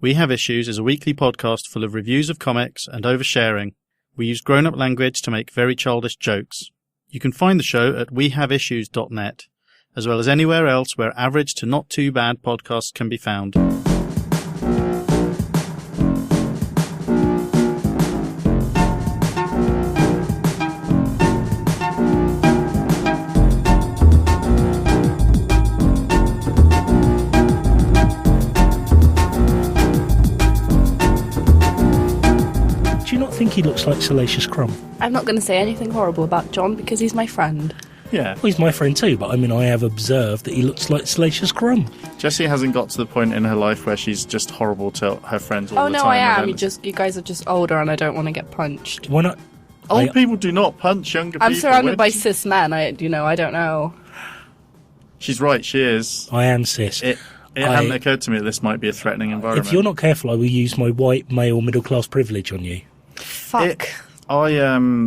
We Have Issues is a weekly podcast full of reviews of comics and oversharing. We use grown-up language to make very childish jokes. You can find the show at wehaveissues.net, as well as anywhere else where average to not too bad podcasts can be found. He looks like Salacious Crumb. I'm not going to say anything horrible about John because he's my friend. Yeah. Well, he's my friend too, but I mean, I have observed that he looks like Salacious Crumb. Jessie hasn't got to the point in her life where she's just horrible to her friends all the time. Oh no, I am. You guys are just older and I don't want to get punched. Why not? Old people do not punch younger people. I'm surrounded by cis men. I don't know. She's right, she is. I am cis. It hadn't occurred to me that this might be a threatening environment. If you're not careful, I will use my white, male, middle-class privilege on you. Fuck. I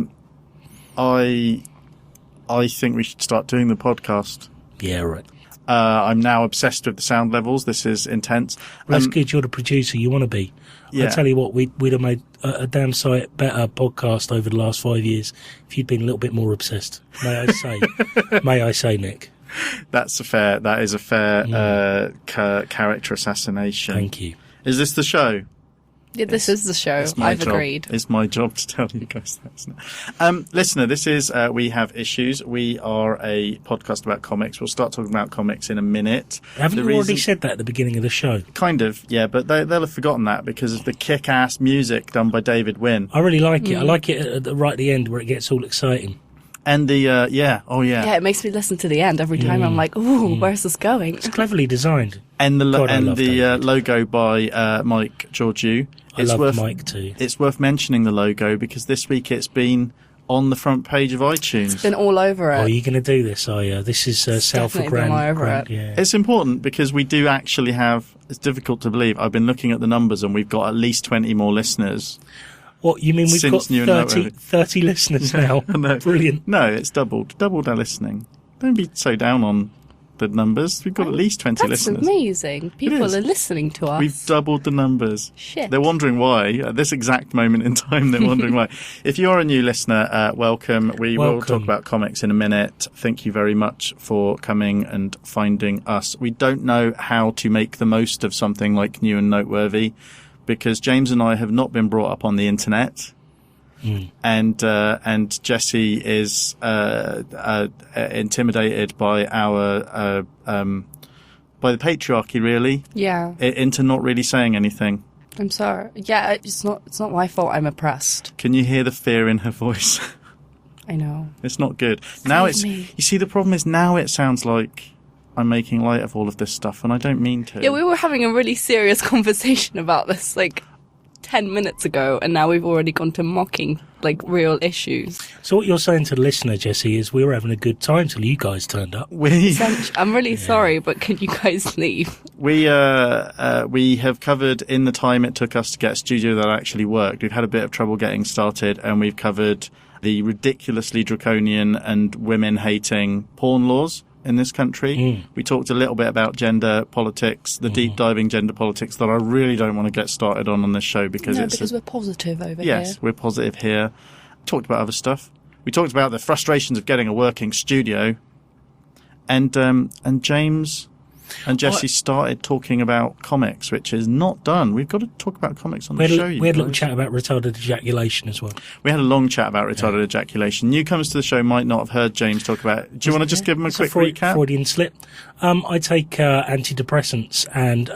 think we should start doing the podcast. Yeah, right. I'm now obsessed with the sound levels. This is intense. Well, that's good. You're the producer. You want to be. Yeah. I tell you what, we'd have made a damn sight better podcast over the last 5 years if you'd been a little bit more obsessed. May I say? May I say, Nick? That is a fair character assassination. Thank you. Is this the show? Yeah, this is the show. I've agreed. It's my job to tell you guys that, isn't it? Listener, this is We Have Issues. We are a podcast about comics. We'll start talking about comics in a minute. Haven't you already said that at the beginning of the show? Kind of, yeah, but they'll have forgotten that because of the kick-ass music done by David Wynn. I really like it. I like it right at the end where it gets all exciting. And the, yeah, it makes me listen to the end every time. I'm like, ooh, where's this going? It's cleverly designed. And the logo by Mike Jordie. I love Mike too. It's worth mentioning the logo because this week it's been on the front page of iTunes. It's been all over it. Oh, are you going to do this? Oh, yeah. This is South for Grant. Yeah. It's important because we do actually have, it's difficult to believe, I've been looking at the numbers and we've got at least 20 more listeners. What, you mean we've got 30 listeners now? No. Brilliant. No, it's doubled our listening. Don't be so down on the numbers. We've got at least 20 listeners. That's amazing. People are listening to us. We've doubled the numbers. Shit. They're wondering why. At this exact moment in time, they're wondering why. If you're a new listener, welcome. We will talk about comics in a minute. Thank you very much for coming and finding us. We don't know how to make the most of something like new and noteworthy because James and I have not been brought up on the internet. And Jessie is intimidated by our by the patriarchy, really. Yeah. Into not really saying anything. I'm sorry. Yeah, it's not my fault. I'm oppressed. Can you hear the fear in her voice? I know. It's not good. Now you see, the problem is now it sounds like I'm making light of all of this stuff, and I don't mean to. Yeah, we were having a really serious conversation about this, 10 minutes ago, and now we've already gone to mocking real issues. So what you're saying to the listener, Jessie, is we were having a good time till you guys turned up. I'm really sorry, but can you guys leave? We have covered in the time it took us to get a studio that actually worked. We've had a bit of trouble getting started, and we've covered the ridiculously draconian and women-hating porn laws in this country. We talked a little bit about gender politics, the deep diving gender politics that I really don't want to get started on this show because we're positive over here. Yes, we're positive here. Talked about other stuff. We talked about the frustrations of getting a working studio, and James and Jessie started talking about comics, which is not done. We've got to talk about comics on the show. We had a little chat about retarded ejaculation as well. We had a long chat about retarded ejaculation. Newcomers to the show might not have heard James talk about it. Do you want to just give them a quick recap? Freudian slip. I take antidepressants, and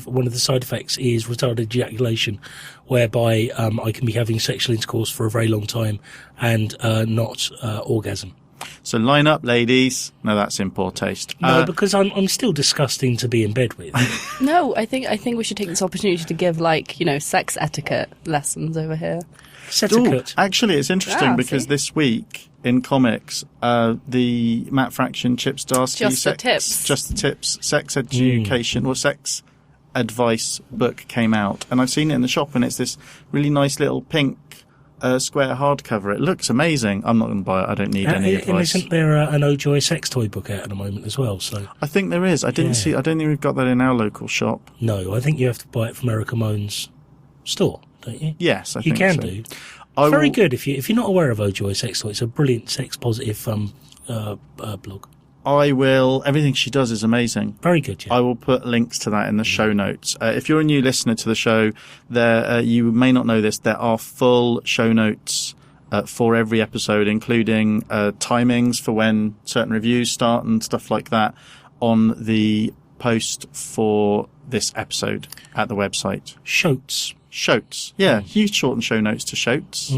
one of the side effects is retarded ejaculation, whereby I can be having sexual intercourse for a very long time and not orgasm. So line up, ladies. No, that's in poor taste. No, because I'm still disgusting to be in bed with. No, I think we should take this opportunity to give sex etiquette lessons over here. Etiquette. Actually, it's interesting because this week in comics, the Matt Fraction, Chip Starsky, Just the Tips, sex education or sex advice book came out, and I've seen it in the shop, and it's this really nice little pink square hardcover. It looks amazing. I'm not going to buy it. I don't need any And advice. isn't there an O-Joy sex toy book out at the moment as well? So I think there is. I don't think we've got that in our local shop. no, I think you have to buy it from Erica Moan's store, don't you? Yes, I You think can so. do. I Very will- good. If you're not aware of O-Joy sex toy, it's a brilliant sex positive blog. I will. Everything she does is amazing. Very good. Yeah. I will put links to that in the show notes. If you're a new listener to the show, you may not know this. There are full show notes for every episode, including timings for when certain reviews start and stuff like that on the post for this episode at the website. Shoats. Shoats. Yeah, you shorten show notes to shoats.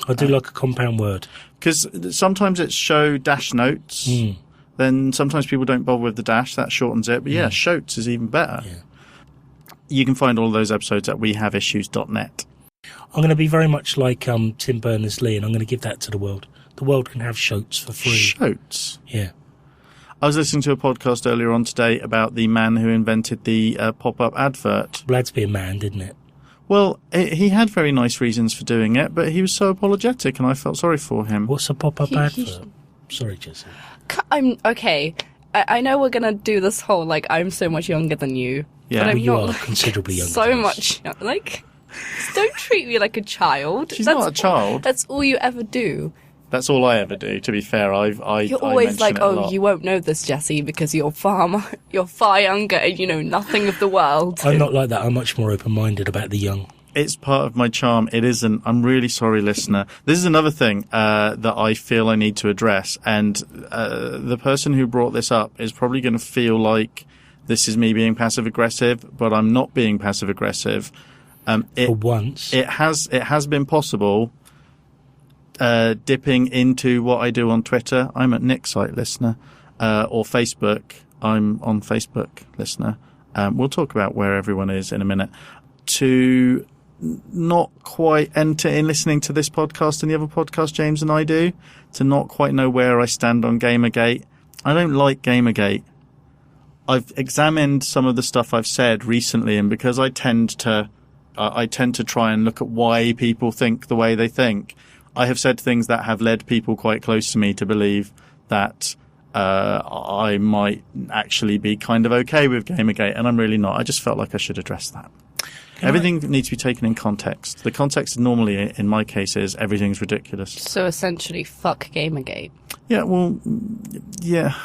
I do like a compound word. Because sometimes it's show dash notes. Then sometimes people don't bother with the dash. That shortens it. But yeah, shoats is even better. Yeah. You can find all those episodes at wehaveissues.net. I'm going to be very much like Tim Berners-Lee, and I'm going to give that to the world. The world can have shoats for free. Shoats. Yeah. I was listening to a podcast earlier on today about the man who invented the pop-up advert. Glad to be a man, didn't it? Well, he had very nice reasons for doing it, but he was so apologetic, and I felt sorry for him. What's a pop-up advert? Sorry, Jessie. I'm okay. I know we're gonna do this whole like I'm so much younger than you. Yeah. but I'm Well, you not are like, considerably younger So than us. much like. Don't treat me like a child. She's not a child. That's all you ever do. That's all I ever do, to be fair. I You're always mention like, it a oh, lot. you won't know this, Jessie, because you're far younger and you know nothing of the world. I'm not like that. I'm much more open-minded about the young. It's part of my charm. It isn't. I'm really sorry, listener. This is another thing that I feel I need to address. And the person who brought this up is probably going to feel like this is me being passive-aggressive, but I'm not being passive-aggressive. For once. It has been possible dipping into what I do on Twitter. I'm at Nick's site, listener. Or Facebook. I'm on Facebook, listener. We'll talk about where everyone is in a minute. To not quite enter in listening to this podcast and the other podcast James and I do, to not quite know where I stand on Gamergate. I don't like Gamergate. I've examined some of the stuff I've said recently, and because I tend to try and look at why people think the way they think, I have said things that have led people quite close to me to believe that I might actually be kind of okay with Gamergate, and I'm really not. I just felt like I should address that. Everything needs to be taken in context. The context normally, in my case, is everything's ridiculous. So essentially, fuck Gamergate. Yeah, well, yeah.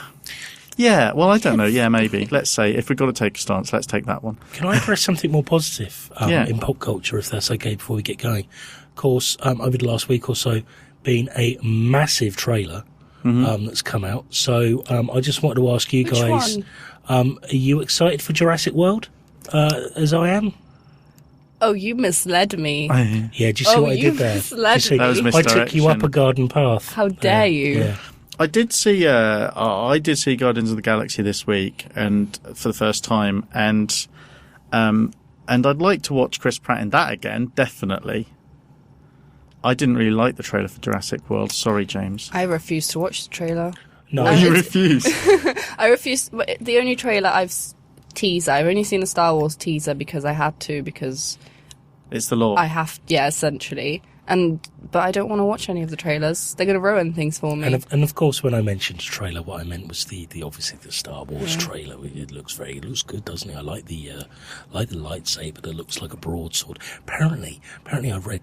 Yeah, well, I don't know. Yeah, maybe. Let's say, if we've got to take a stance, let's take that one. Can I address something more positive in pop culture, if that's okay, before we get going? Of course, over the last week or so, been a massive trailer that's come out. So I just wanted to ask you Which guys, one? are you excited for Jurassic World, as I am? Oh, you misled me. Yeah, do you see what I you did there? misled Do you see? me. That was I took you up misdirection. a garden path. How dare you? Yeah. I did see Guardians of the Galaxy this week, and for the first time, and I'd like to watch Chris Pratt in that again, definitely. I didn't really like the trailer for Jurassic World. Sorry, James. I refuse to watch the trailer. No, You it's- refuse. I refuse. The only trailer I've only seen the Star Wars teaser because I had to, because It's the law. I have, essentially. But I don't want to watch any of the trailers. They're going to ruin things for me. and of course, when I mentioned trailer, what I meant was the obviously the Star Wars trailer. It looks good, doesn't it? I like the lightsaber that looks like a broadsword. Apparently, I read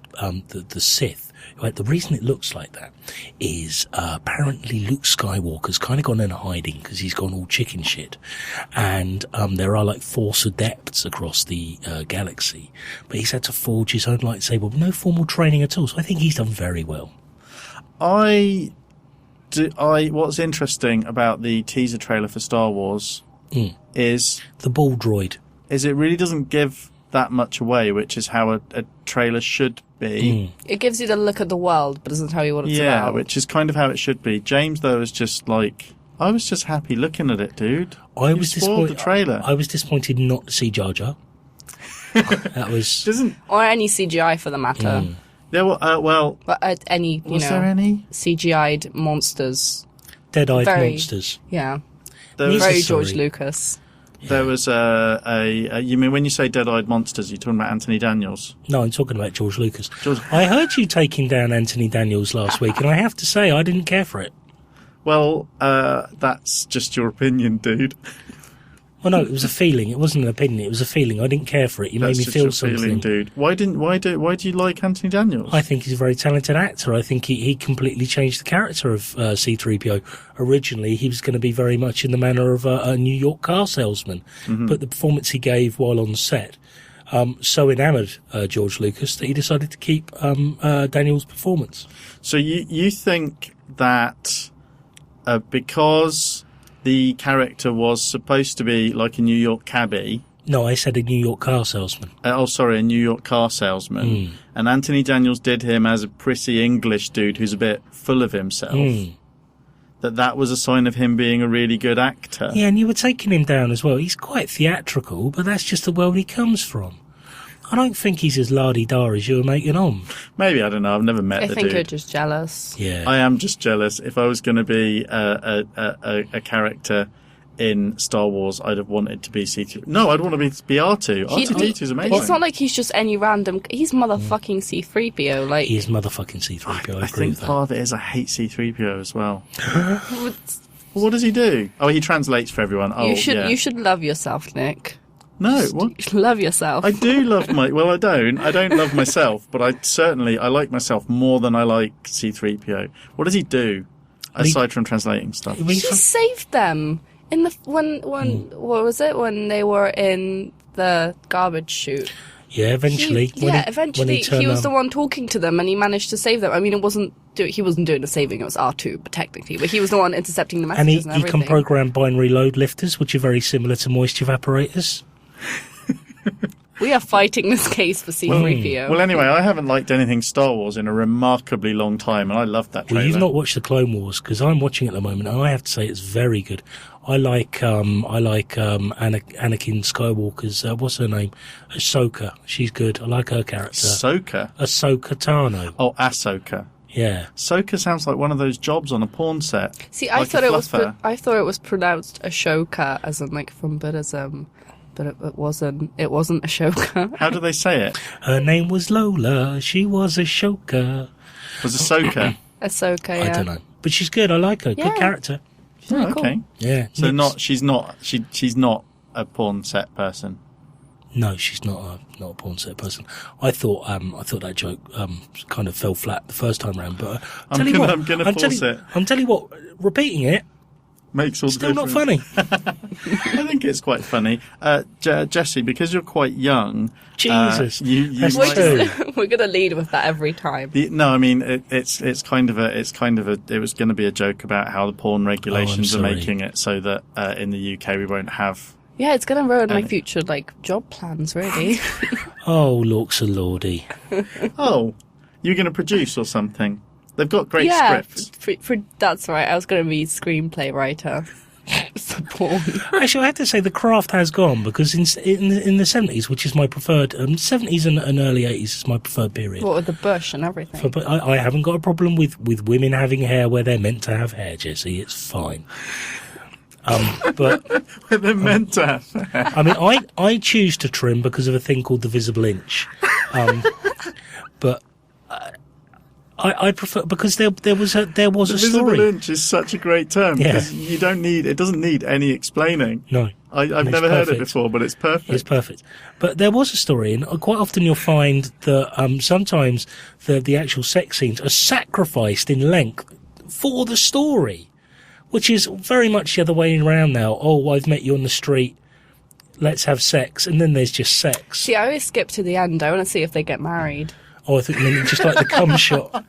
the Sith. Right, the reason it looks like that is apparently Luke Skywalker's kind of gone in hiding because he's gone all chicken shit, and there are like Force adepts across the galaxy, but he's had to forge his own lightsaber with no formal training at all. So I think he's done very well. What's interesting about the teaser trailer for Star Wars is The ball droid. it really doesn't give that much away, which is how a trailer should be. It gives you the look at the world, but doesn't tell you what it's about. Which is kind of how it should be. James, though, is just like, I was just happy looking at it, dude. I You was spoiled disappointed. the trailer. I was disappointed not to see Jar Jar. That was. Doesn't Or any CGI for the matter. there? Well, But any, was there any? CGI'd monsters. Dead-eyed Very- monsters. Yeah. There was, Very Necessary. George Lucas. There was you mean when you say dead-eyed monsters, you're talking about Anthony Daniels? No, I'm talking about George Lucas. I heard you taking down Anthony Daniels last week, and I have to say I didn't care for it. Well, that's just your opinion, dude. Well, no, it was a feeling. It wasn't an opinion. It was a feeling. I didn't care for it. You made me feel something. Feeling, dude. Why do you like Anthony Daniels? I think he's a very talented actor. I think he completely changed the character of C-3PO. Originally, he was going to be very much in the manner of a New York car salesman, but the performance he gave while on set so enamoured George Lucas that he decided to keep Daniels' performance. So you think that because the character was supposed to be like a New York cabbie. No, I said a New York car salesman. A New York car salesman. And Anthony Daniels did him as a pretty English dude who's a bit full of himself. That was a sign of him being a really good actor. Yeah, and you were taking him down as well. He's quite theatrical, but that's just the world he comes from. I don't think he's as la-di-da as you were making on. Maybe, I don't know. I've never met the dude. I think you're just jealous. Yeah. I am just jealous. If I was going to be a character in Star Wars, I'd have wanted to be C3. No, I'd want to be R2. R2-D2 is amazing. It's not like he's just any random... He's motherfucking C-3PO. Like, he is motherfucking C-3PO. I think part of it is I hate C-3PO as well. What does he do? Oh, he translates for everyone. Oh, you should love yourself, Nick. No, what? You should love yourself. I do love well, I don't love myself, but I like myself more than I like C-3PO. What does he do aside from translating stuff? He saved them in the what was it when they were in the garbage chute? Yeah, eventually. He was the one talking to them, and he managed to save them. I mean, he wasn't doing the saving; it was R2, but technically, he was the one intercepting the messages and everything. He can program binary load lifters, which are very similar to moisture evaporators. We are fighting this case for C-3PO. Well, anyway, I haven't liked anything Star Wars in a remarkably long time, and I loved that trailer. Well, you've not watched the Clone Wars, because I'm watching it at the moment, and I have to say it's very good. I like Anakin Skywalker's, what's her name? Ahsoka. She's good. I like her character. Ahsoka Tano. Oh, Ahsoka. Yeah. Ahsoka sounds like one of those jobs on a porn set. See, I thought it was pronounced Ashoka, as in like from Buddhism. But it wasn't Ashoka. How do they say it? Her name was Lola. She was Ashoka. Was Ahsoka? Ahsoka, yeah. I don't know. But she's good. I like her. Yeah. Good character. Oh, okay. Cool. Yeah. So she's not a porn set person. No, she's not a porn set person. I thought that joke kind of fell flat the first time round, but I'm gonna force it. I'm telling you what, repeating it makes all the still difference. Not funny. I think it's quite funny. Jessie, because you're quite young. Jesus, we're gonna lead with that every time. No, I mean it was going to be a joke about how the porn regulations are making it so that in the UK we won't have. Yeah, it's gonna ruin my future job plans, really. Oh, looks a lordy. Oh, you're going to produce or something? They've got great scripts. That's right. I was going to be screenplay writer for porn. Actually, I have to say the craft has gone, because in the 70s, which is my preferred 70s and early 80s is my preferred period. What with the bush and everything? But I haven't got a problem with women having hair where they're meant to have hair, Jessie. It's fine. But where they're meant to have hair. I mean, I choose to trim because of a thing called the visible inch. But I prefer, because there was a story. The visible inch is such a great term, because it doesn't need any explaining. No. I've never heard it before, but it's perfect. It's perfect. But there was a story, and quite often you'll find that sometimes the actual sex scenes are sacrificed in length for the story, which is very much the other way around now. Oh, I've met you on the street, let's have sex, and then there's just sex. See, I always skip to the end. I want to see if they get married. Oh, I think you mean just like the cum shot.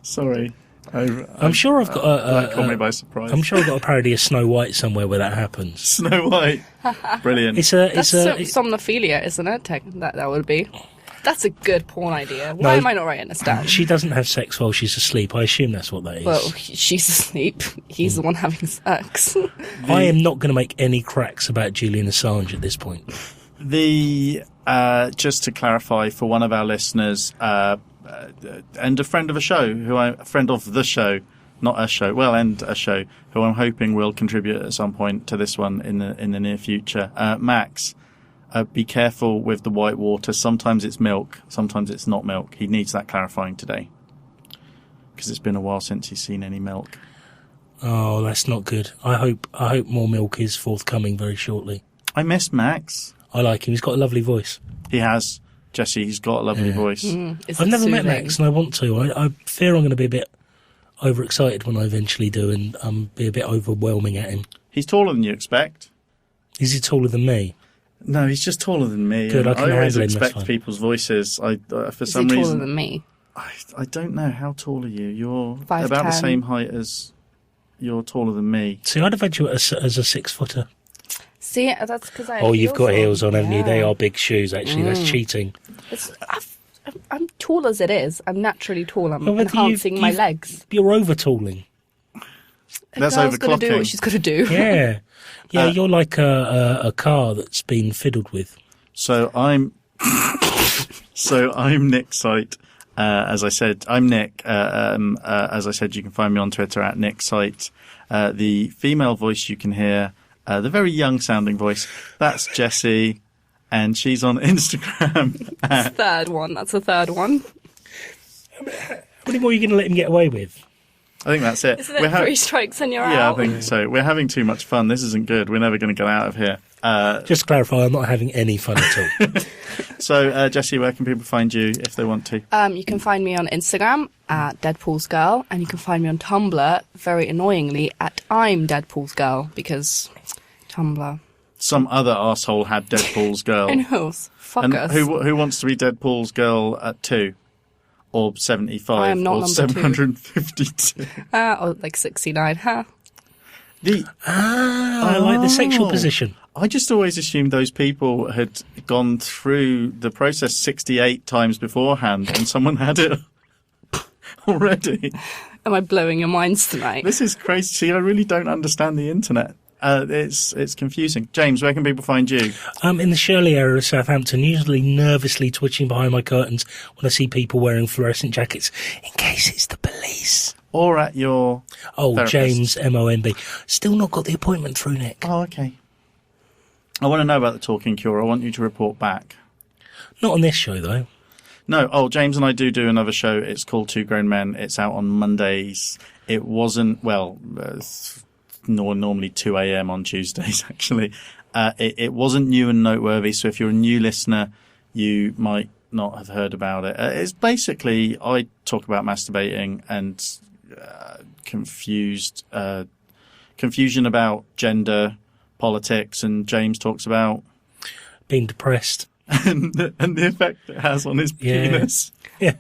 Sorry. I'm sure I've got that caught me by surprise. I'm sure I've got a parody of Snow White somewhere where that happens. Snow White. Brilliant. That's somnophilia, isn't it? That would be. That's a good porn idea. Why am I not writing this down? She doesn't have sex while she's asleep. I assume that's what that is. Well, she's asleep. He's the one having sex. I am not going to make any cracks about Julian Assange at this point. Just to clarify for one of our listeners, and a friend of the show, not a show, and a show, who I'm hoping will contribute at some point to this one in the near future. Max, be careful with the white water. Sometimes it's milk, sometimes it's not milk. He needs that clarifying today, because it's been a while since he's seen any milk. Oh, that's not good. I hope more milk is forthcoming very shortly. I miss Max. I like him. He's got a lovely voice. He has. Jesse, he's got a lovely voice. I've never met Max, and I want to. I fear I'm going to be a bit overexcited when I eventually do, and be a bit overwhelming at him. He's taller than you expect. Is he taller than me? No, he's just taller than me. Good, I can always handle him, expect people's voices. For some Is he reason, taller than me? I don't know. How tall are you? You're 5'10". about the same height as. You're taller than me. See, I'd have had you as a 6-footer. See, that's because I. Oh, you've got heels on, haven't you? They are big shoes, actually. That's cheating. I'm tall as it is. I'm naturally tall. I'm enhancing my legs. You're over-talling. That's overclocking. Got to do what she's got to do. Yeah. Yeah, you're like a car that's been fiddled with. So I'm Nick Sight. As I said, I'm Nick. As I said, you can find me on Twitter at Nick Sight. The female voice you can hear, the very young sounding voice, that's Jessie, and she's on Instagram. That's the third one. How many more are you going to let him get away with? I think that's it. Isn't it 3 strikes and you're out? Yeah, I think so. We're having too much fun. This isn't good. We're never going to get out of here. Just to clarify, I'm not having any fun at all. So, Jessie, where can people find you if they want to? You can find me on Instagram at Deadpool's Girl, and you can find me on Tumblr, very annoyingly, at I'm Deadpool's Girl, because Tumblr. Some other arsehole had Deadpool's Girl. Who knows? Fuck us. Who wants to be Deadpool's Girl at 2? Or 75? I am not or number 752? Or like 69, huh? I like the sexual position. I just always assumed those people had gone through the process 68 times beforehand and someone had it already. Am I blowing your minds tonight? This is crazy. See, I really don't understand the internet. It's confusing. James, where can people find you? In the Shirley area of Southampton, usually nervously twitching behind my curtains when I see people wearing fluorescent jackets in case it's the police. Or at your therapist. James, MONB. Still not got the appointment through, Nick. Oh, okay. I want to know about the talking cure. I want you to report back. Not on this show, though. No. Oh, James and I do another show. It's called Two Grown Men. It's out on Mondays. It wasn't, normally 2 a.m. on Tuesdays, actually. It wasn't new and noteworthy, so if you're a new listener, you might not have heard about it. It's basically, I talk about masturbating and confusion about gender, politics, and James talks about being depressed and the effect it has on his penis. Yeah.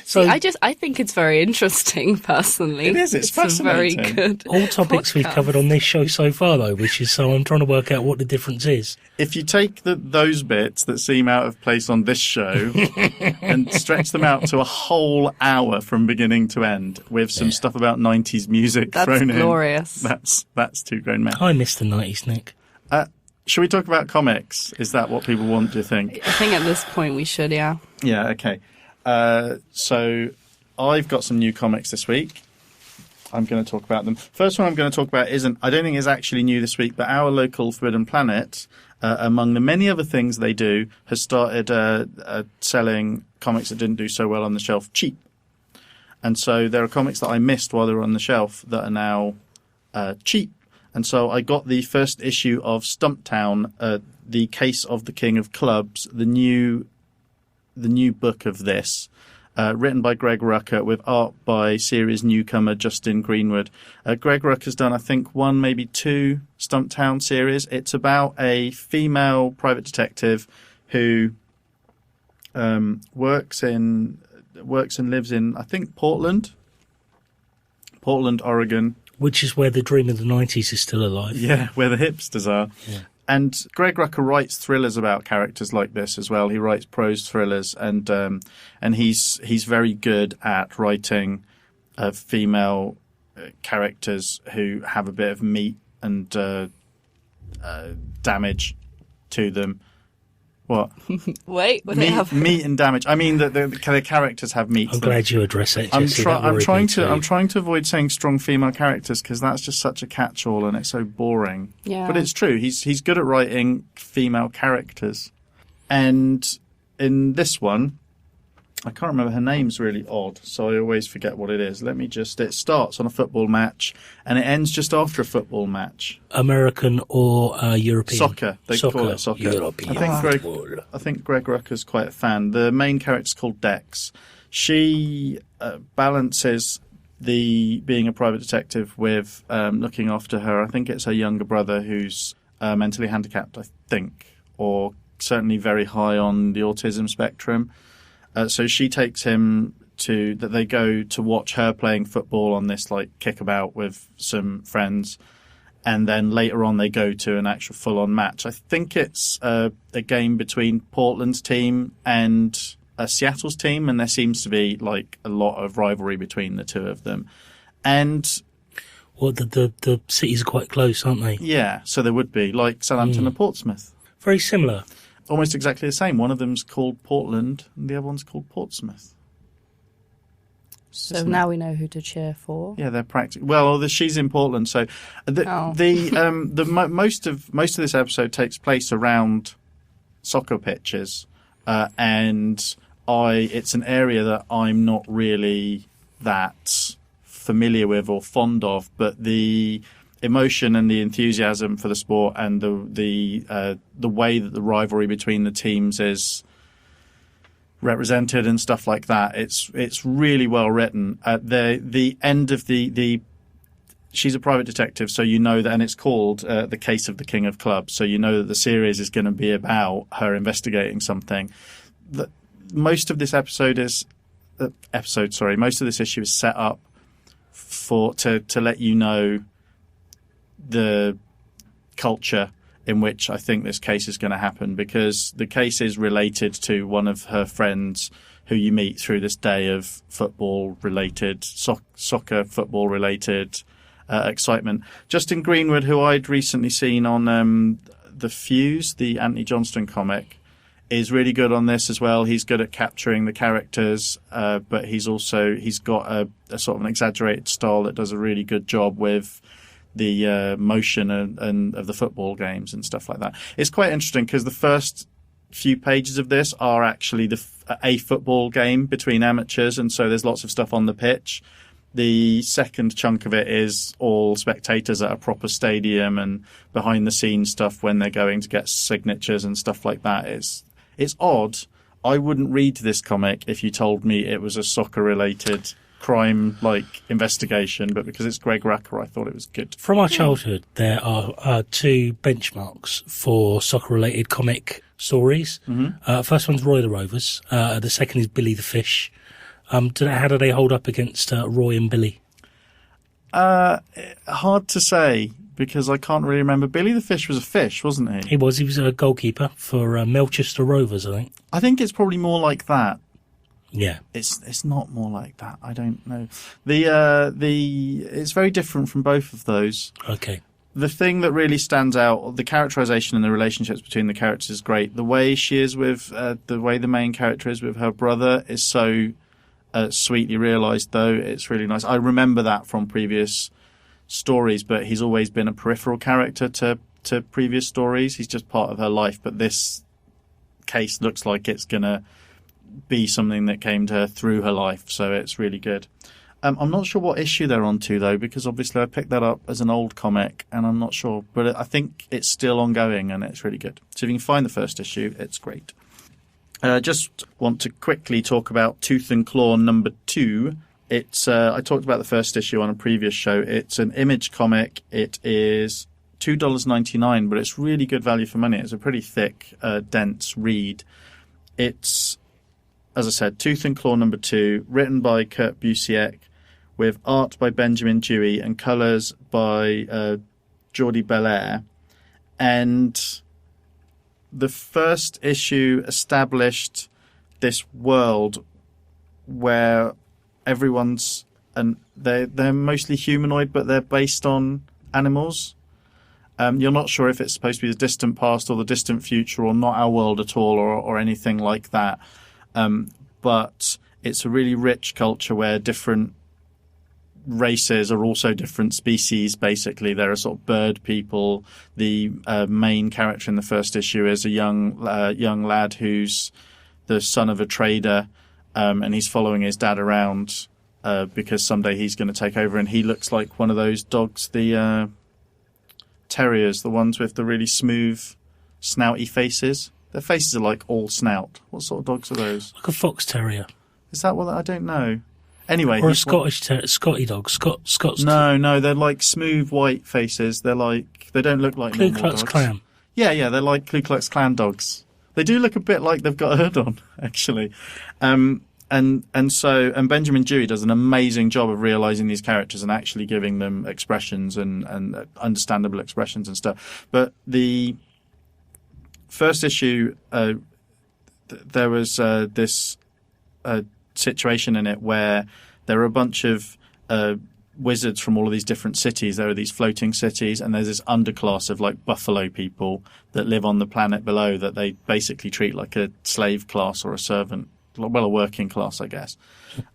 So I think it's very interesting, personally. It is. It's fascinating. A very good all topics podcast we've covered on this show so far, though, which is so I'm trying to work out what the difference is. If you take those bits that seem out of place on this show and stretch them out to a whole hour from beginning to end with some stuff about 90s music thrown in. That's glorious. That's Two Grown Men. I miss the 90s, Nick. Should we talk about comics? Is that what people want, do you think? I think at this point we should, yeah. Yeah, okay. So I've got some new comics this week. I'm going to talk about them. First one I'm going to talk about I don't think is actually new this week, but our local Forbidden Planet, among the many other things they do, has started selling comics that didn't do so well on the shelf cheap. And so there are comics that I missed while they were on the shelf that are now cheap. And so I got the first issue of Stumptown, The Case of the King of Clubs, the new book of this, written by Greg Rucka with art by series newcomer Justin Greenwood. Greg Rucka's done, I think, 1, maybe 2 Stumptown series. It's about a female private detective who works and lives in, I think, Portland, Oregon. Which is where the dream of the 90s is still alive. Yeah, where the hipsters are. Yeah. And Greg Rucka writes thrillers about characters like this as well. He writes prose thrillers, and he's very good at writing female characters who have a bit of meat and damage to them. What? Wait, what do they have? Meat and damage. I mean, the characters have meat. I'm glad you address it, Jessie. I'm trying to avoid saying strong female characters because that's just such a catch-all and it's so boring. Yeah. But it's true. He's good at writing female characters. And in this one, I can't remember, her name's really odd, so I always forget what it is. It starts on a football match and it ends just after a football match. American or European? Soccer. They call it soccer. European I think Greg Rucka's quite a fan. The main character's called Dex. She balances the being a private detective with looking after her. I think it's her younger brother who's mentally handicapped, I think, or certainly very high on the autism spectrum. So she takes him they go to watch her playing football on this like kickabout with some friends. And then later on they go to an actual full on match. I think it's a game between Portland's team and Seattle's team. And there seems to be like a lot of rivalry between the two of them. And well, the cities are quite close, aren't they? Yeah. So there would be like Southampton and Portsmouth. Very similar. Almost exactly the same. One of them's called Portland and the other one's called Portsmouth. So now we know who to cheer for. Yeah, they're practically... Well, she's in Portland, so... Most of this episode takes place around soccer pitches, and it's an area that I'm not really that familiar with or fond of, but the emotion and the enthusiasm for the sport and the way that the rivalry between the teams is represented and stuff like that, it's really well written. At the end of she's a private detective, so you know that, and it's called The Case of the King of Clubs, so you know that the series is going to be about her investigating something. Most of this issue is set up to let you know the culture in which I think this case is going to happen, because the case is related to one of her friends who you meet through this day of football-related, soccer football-related excitement. Justin Greenwood, who I'd recently seen on The Fuse, the Anthony Johnston comic, is really good on this as well. He's good at capturing the characters, but he's got a sort of an exaggerated style that does a really good job with the motion and of the football games and stuff like that. It's quite interesting because the first few pages of this are actually a football game between amateurs, and so there's lots of stuff on the pitch. The second chunk of it is all spectators at a proper stadium and behind the scenes stuff when they're going to get signatures and stuff like that. It's odd. I wouldn't read this comic if you told me it was a soccer related crime-like investigation, but because it's Greg Rucka, I thought it was good. From our childhood, there are two benchmarks for soccer-related comic stories. Mm-hmm. First one's Roy the Rovers. The second is Billy the Fish. How do they hold up against Roy and Billy? Hard to say, because I can't really remember. Billy the Fish was a fish, wasn't he? He was a goalkeeper for Melchester Rovers, I think. I think it's probably more like that. Yeah, it's not more like that. I don't know. It's very different from both of those. Okay. The thing that really stands out, the characterization and the relationships between the characters is great. The way she is with, the way the main character is with her brother is so sweetly realized, though. It's really nice. I remember that from previous stories, but he's always been a peripheral character to previous stories. He's just part of her life, but this case looks like it's gonna be something that came to her through her life, so it's really good. I'm not sure what issue they're on to, though, because obviously I picked that up as an old comic, and I'm not sure, but I think it's still ongoing, and it's really good. So if you can find the first issue, it's great. Just want to quickly talk about Tooth and Claw number 2. It's I talked about the first issue on a previous show. It's an Image comic. It is $2.99, but it's really good value for money. It's a pretty thick, dense read. It's, as I said, Tooth and Claw number 2, written by Kurt Busiek, with art by Benjamin Dewey and colours by Jordie Bellaire. And the first issue established this world where everyone's, and they're mostly humanoid, but they're based on animals. You're not sure if it's supposed to be the distant past or the distant future or not our world at all or anything like that. But it's a really rich culture where different races are also different species, basically. There are sort of bird people. The main character in the first issue is a young lad who's the son of a trader, and he's following his dad around because someday he's going to take over, and he looks like one of those dogs, the terriers, the ones with the really smooth, snouty faces. Their faces are like all snout. What sort of dogs are those? Like a fox terrier. Is that what? I don't know. Anyway, or a Scotty dog. Scots. No, they're like smooth white faces. They don't look like Ku normal Klux dogs. Klan. Yeah, they're like Ku Klux Klan dogs. They do look a bit like they've got a hood on, actually. And Benjamin Dewey does an amazing job of realising these characters and actually giving them expressions and understandable expressions and stuff. But the first issue, there was this situation in it where there are a bunch of wizards from all of these different cities. There are these floating cities, and there's this underclass of like buffalo people that live on the planet below that they basically treat like a slave class or a servant, well, a working class, I guess.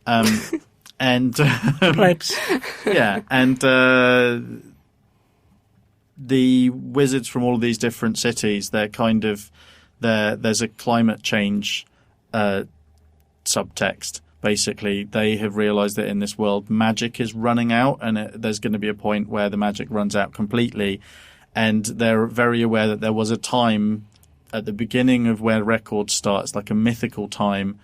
And Plebs. Yeah, and the wizards from all of these different cities, they're kind of there's a climate change subtext. Basically, they have realized that in this world, magic is running out, and there's going to be a point where the magic runs out completely. And they're very aware that there was a time at the beginning of where record starts, like a mythical time,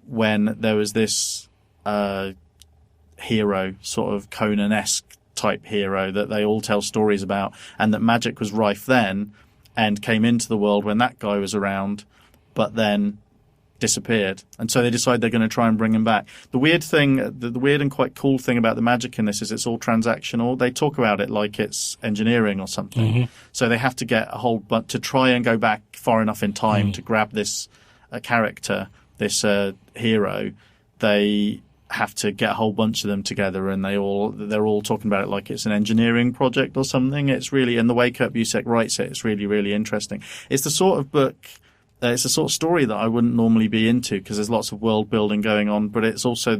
when there was this hero, sort of Conan-esque type hero that they all tell stories about, and that magic was rife then and came into the world when that guy was around, but then disappeared. And so they decide they're going to try and bring him back. The weird thing, the weird and quite cool thing about the magic in this is it's all transactional. They talk about it like it's engineering or something. Mm-hmm. So they have to get a whole bunch to try and go back far enough in time to grab this character, this hero. They have to get a whole bunch of them together, and they're all talking about it like it's an engineering project or something. It's really, and the way Kurt Busiek writes it, it's really, really interesting. It's the sort of book. It's a sort of story that I wouldn't normally be into because there's lots of world building going on, but it's also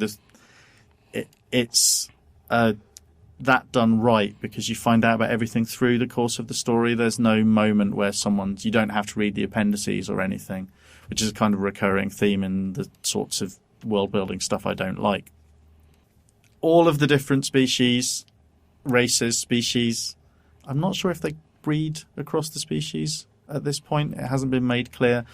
it's that done right because you find out about everything through the course of the story. There's no moment where you don't have to read the appendices or anything, which is a kind of recurring theme in the sorts of world building stuff I don't like. All of the different species, I'm not sure if they breed across the species. At this point, it hasn't been made clear.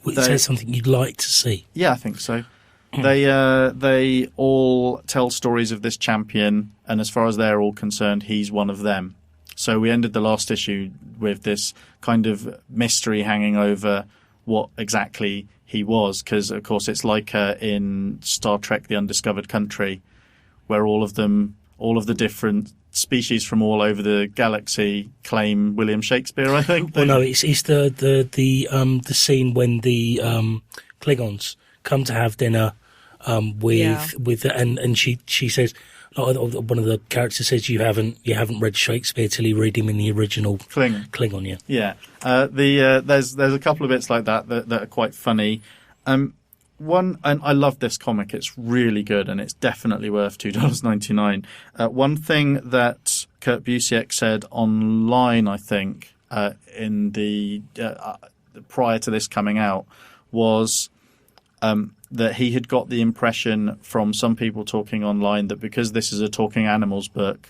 Is that something you'd like to see? Yeah, I think so. They all tell stories of this champion, and as far as they're all concerned, he's one of them. So we ended the last issue with this kind of mystery hanging over what exactly he was, because, of course, it's like in Star Trek The Undiscovered Country, where all of the different species from all over the galaxy claim William Shakespeare, I think. Well, no, it's the scene when the Klingons come to have dinner with and she says, one of the characters says, you haven't read Shakespeare till you read him in the original Klingon. Yeah. There's a couple of bits like that are quite funny. And I love this comic. It's really good, and it's definitely worth $2.99. One thing that Kurt Busiek said online, I think, in the prior to this coming out, was that he had got the impression from some people talking online that because this is a talking animals book,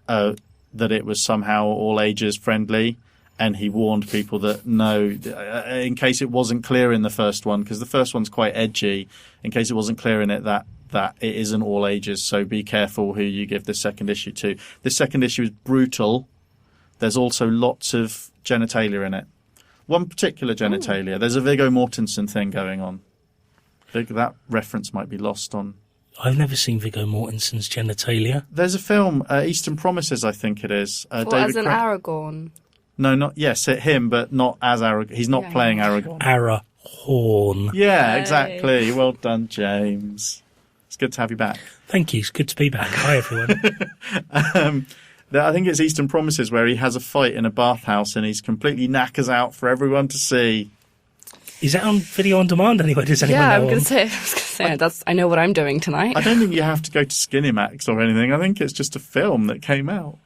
that it was somehow all ages friendly. And he warned people that no, in case it wasn't clear in the first one, because the first one's quite edgy, in case it wasn't clear in it that it isn't all ages, so be careful who you give this second issue to. This second issue is brutal. There's also lots of genitalia in it. One particular genitalia. There's a Viggo Mortensen thing going on. That reference might be lost on... I've never seen Viggo Mortensen's genitalia. There's a film, Eastern Promises, I think it is. As an Aragorn. No, not him, but not as Aragorn. He's not playing Aragorn. Aragorn. Yeah, exactly. Well done, James. It's good to have you back. Thank you. It's good to be back. Hi, everyone. I think it's Eastern Promises where he has a fight in a bathhouse and he's completely knackers out for everyone to see. Is that on video on demand anyway? Does anyone know? I was going to say, I know what I'm doing tonight. I don't think you have to go to Skinemax or anything. I think it's just a film that came out.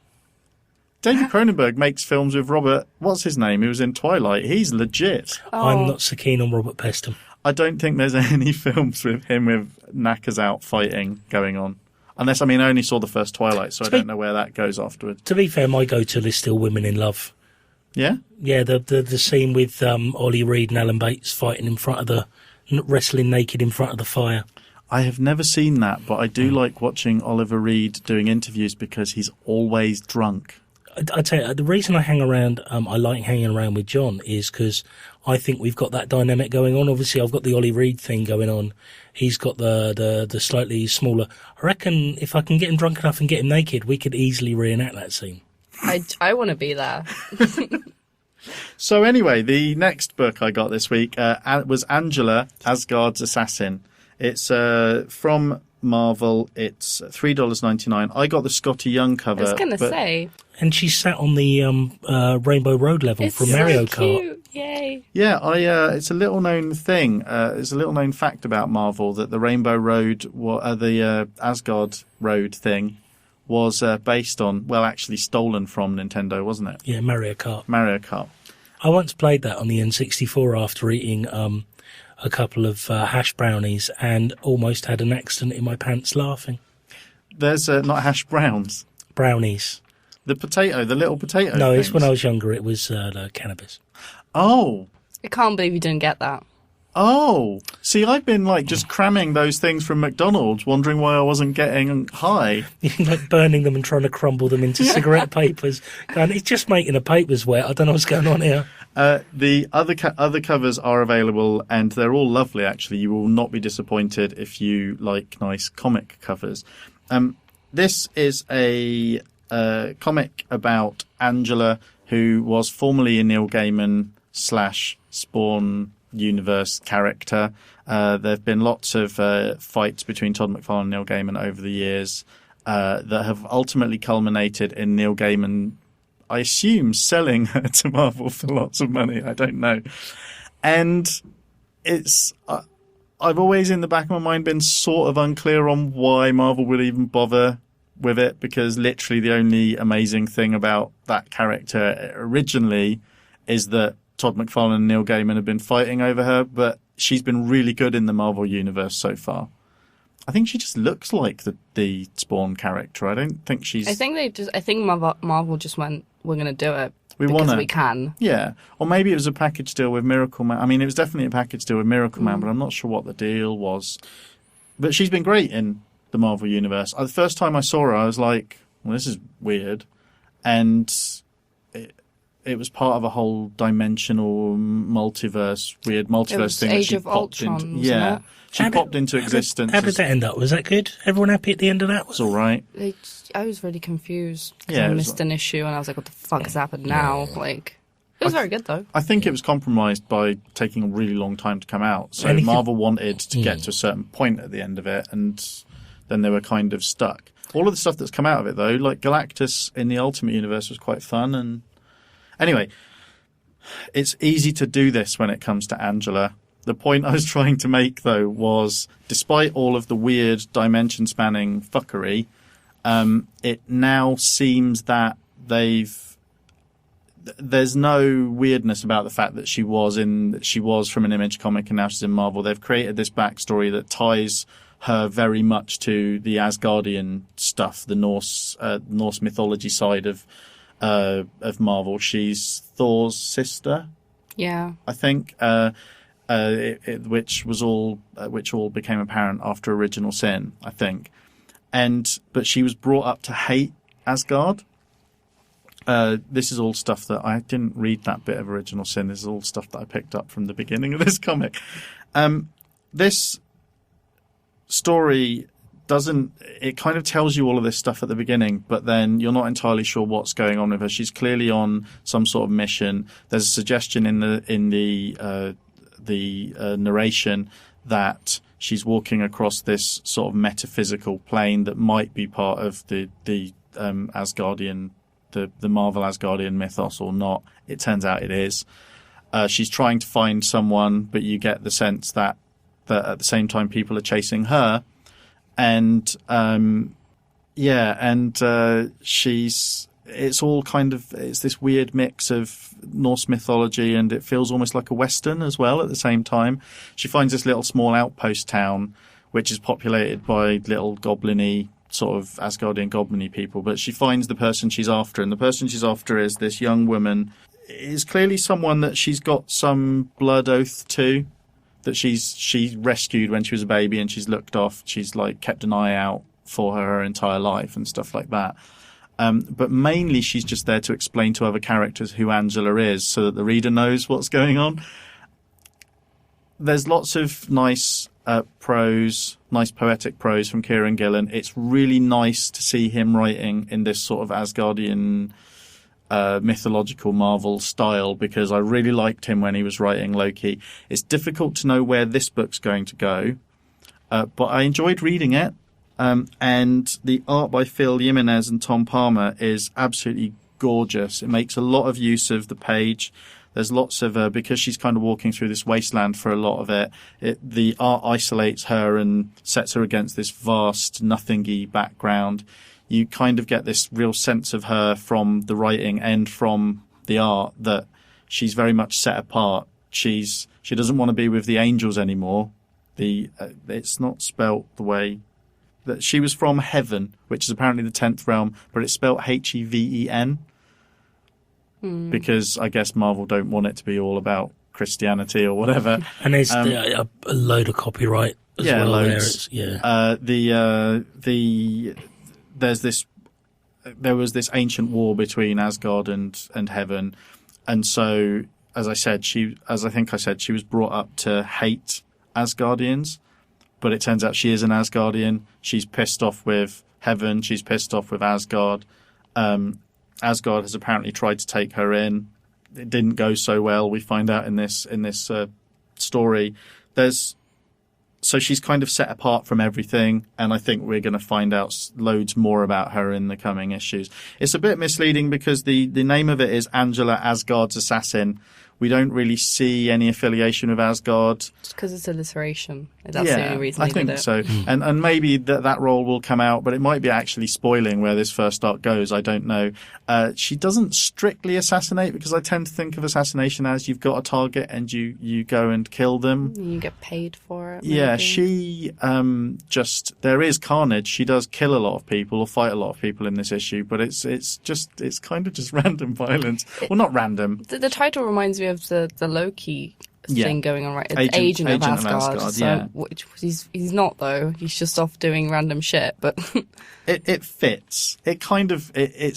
David Cronenberg makes films with Robert, what's his name, who was in Twilight. He's legit. I'm not so keen on Robert Peston. I don't think there's any films with him with knackers out fighting going on. Unless, I only saw the first Twilight, so I don't know where that goes afterwards. To be fair, my go-to is still Women in Love. Yeah? Yeah, the scene with Ollie Reed and Alan Bates fighting in front of wrestling naked in front of the fire. I have never seen that, but I do like watching Oliver Reed doing interviews because he's always drunk. I tell you, the reason I I like hanging around with John is because I think we've got that dynamic going on. Obviously, I've got the Ollie Reed thing going on. He's got the slightly smaller. I reckon if I can get him drunk enough and get him naked, we could easily reenact that scene. I want to be there. So anyway, the next book I got this week was Angela, Asgard's Assassin. It's from Marvel. It's $3.99. I got the Scotty Young cover. I was going to say. And she sat on the Rainbow Road level from Mario Kart. Cute. Yay. Yeah, it's a little known thing. It's a little known fact about Marvel that the Rainbow Road, the Asgard Road thing, was based on, actually stolen from Nintendo, wasn't it? Yeah, Mario Kart. Mario Kart. I once played that on the N64 after eating a couple of hash brownies and almost had an accident in my pants laughing. There's not hash browns. Brownies. The little potato No, things. it's when I was younger. It was the cannabis. Oh. I can't believe you didn't get that. Oh. See, I've been just cramming those things from McDonald's, wondering why I wasn't getting high. Burning them and trying to crumble them into cigarette papers. And it's just making the papers wet. I don't know what's going on here. The other covers are available, and they're all lovely, actually. You will not be disappointed if you like nice comic covers. This is a comic about Angela, who was formerly a Neil Gaiman / Spawn universe character. There have been lots of fights between Todd McFarlane and Neil Gaiman over the years that have ultimately culminated in Neil Gaiman, I assume, selling her to Marvel for lots of money. I don't know. And it's... I've always in the back of my mind been sort of unclear on why Marvel would even bother with it, because literally the only amazing thing about that character originally is that Todd McFarlane and Neil Gaiman have been fighting over her, but she's been really good in the Marvel universe so far. I think she just looks like the Spawn character. I don't think she's... I think Marvel just went, we're going to do it because we can. Yeah. Or maybe it was a package deal with Miracle Man. It was definitely a package deal with Miracle Man, but I'm not sure what the deal was. But she's been great in the Marvel universe. The first time I saw her, I was like, well, this is weird. And it was part of a whole dimensional weird multiverse thing. Age of Ultron, yeah. She popped into existence. How did that end up? Was that good? Everyone happy at the end of that? It was all right. I was really confused. Yeah, I missed an issue and I was like, what the fuck has happened now? It was very good, though. I think it was compromised by taking a really long time to come out. So Marvel wanted to get to a certain point at the end of it, and then they were kind of stuck. All of the stuff that's come out of it, though, like Galactus in the Ultimate Universe was quite fun. And anyway, it's easy to do this when it comes to Angela. The point I was trying to make, though, was despite all of the weird dimension-spanning fuckery, it now seems that there's no weirdness about the fact that she was from an Image comic and now she's in Marvel. They've created this backstory that ties her very much to the Asgardian stuff, the Norse mythology side of Marvel. She's Thor's sister. Yeah, I think, which all became apparent after Original Sin, I think. But she was brought up to hate Asgard. This is all stuff that I didn't read that bit of Original Sin. This is all stuff that I picked up from the beginning of this comic. This story it kind of tells you all of this stuff at the beginning, but then you're not entirely sure what's going on with her. She's clearly on some sort of mission. There's a suggestion in the narration that she's walking across this sort of metaphysical plane that might be part of the Asgardian, the Marvel Asgardian mythos or not. It turns out it is. She's trying to find someone, but you get the sense that at the same time people are chasing her. And it's all kind of, it's this weird mix of Norse mythology, and it feels almost like a Western as well at the same time. She finds this little small outpost town, which is populated by little goblin-y, sort of Asgardian goblin-y people, but she finds the person she's after, and the person she's after is this young woman. Is clearly someone that she's got some blood oath to, that she rescued when she was a baby, and she's looked off. She's like kept an eye out for her entire life and stuff like that. But mainly she's just there to explain to other characters who Angela is, so that the reader knows what's going on. There's lots of nice prose, nice poetic prose from Kieron Gillen. It's really nice to see him writing in this sort of Asgardian mythological Marvel style, because I really liked him when he was writing Loki. It's difficult to know where this book's going to go, but I enjoyed reading it. And the art by Phil Jimenez and Tom Palmer is absolutely gorgeous. It makes a lot of use of the page. There's lots of, because she's kind of walking through this wasteland for a lot of it, the art isolates her and sets her against this vast, nothingy background. You kind of get this real sense of her from the writing and from the art that she's very much set apart. She doesn't want to be with the angels anymore. It's not spelt the way that she was from heaven, which is apparently the 10th realm, but it's spelt Heven. Because I guess Marvel don't want it to be all about Christianity or whatever. And there's a load of copyright as well. Loads. There was this ancient war between Asgard and heaven, and so as I think I said, she was brought up to hate Asgardians, but it turns out she is an Asgardian. She's pissed off with heaven. She's pissed off with Asgard. Asgard has apparently tried to take her in. It didn't go so well. We find out in this story. So she's kind of set apart from everything, and I think we're going to find out loads more about her in the coming issues. It's a bit misleading because the name of it is Angela Asgard's Assassin. We don't really see any affiliation with Asgard. Just because it's alliteration. That's the only reason I think so. And maybe that role will come out, but it might be actually spoiling where this first arc goes. I don't know. She doesn't strictly assassinate, because I tend to think of assassination as you've got a target and you go and kill them. You get paid for it. Maybe. Yeah, she there is carnage. She does kill a lot of people or fight a lot of people in this issue, but it's kind of just random violence. Well, not random. The title reminds me of the Loki thing going on, right? It's Agent of Asgard. Which he's not, though. He's just off doing random shit, but it fits. It kind of it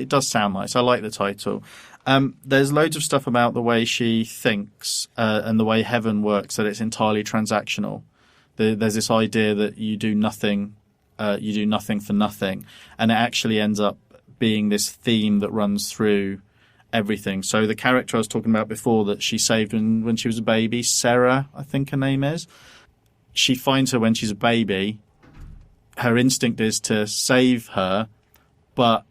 does sound nice. I like the title. There's loads of stuff about the way she thinks and the way heaven works, that it's entirely transactional. There's this idea that you do nothing for nothing, and it actually ends up being this theme that runs through everything. So the character I was talking about before that she saved when she was a baby, Sarah, I think her name is, she finds her when she's a baby. Her instinct is to save her, but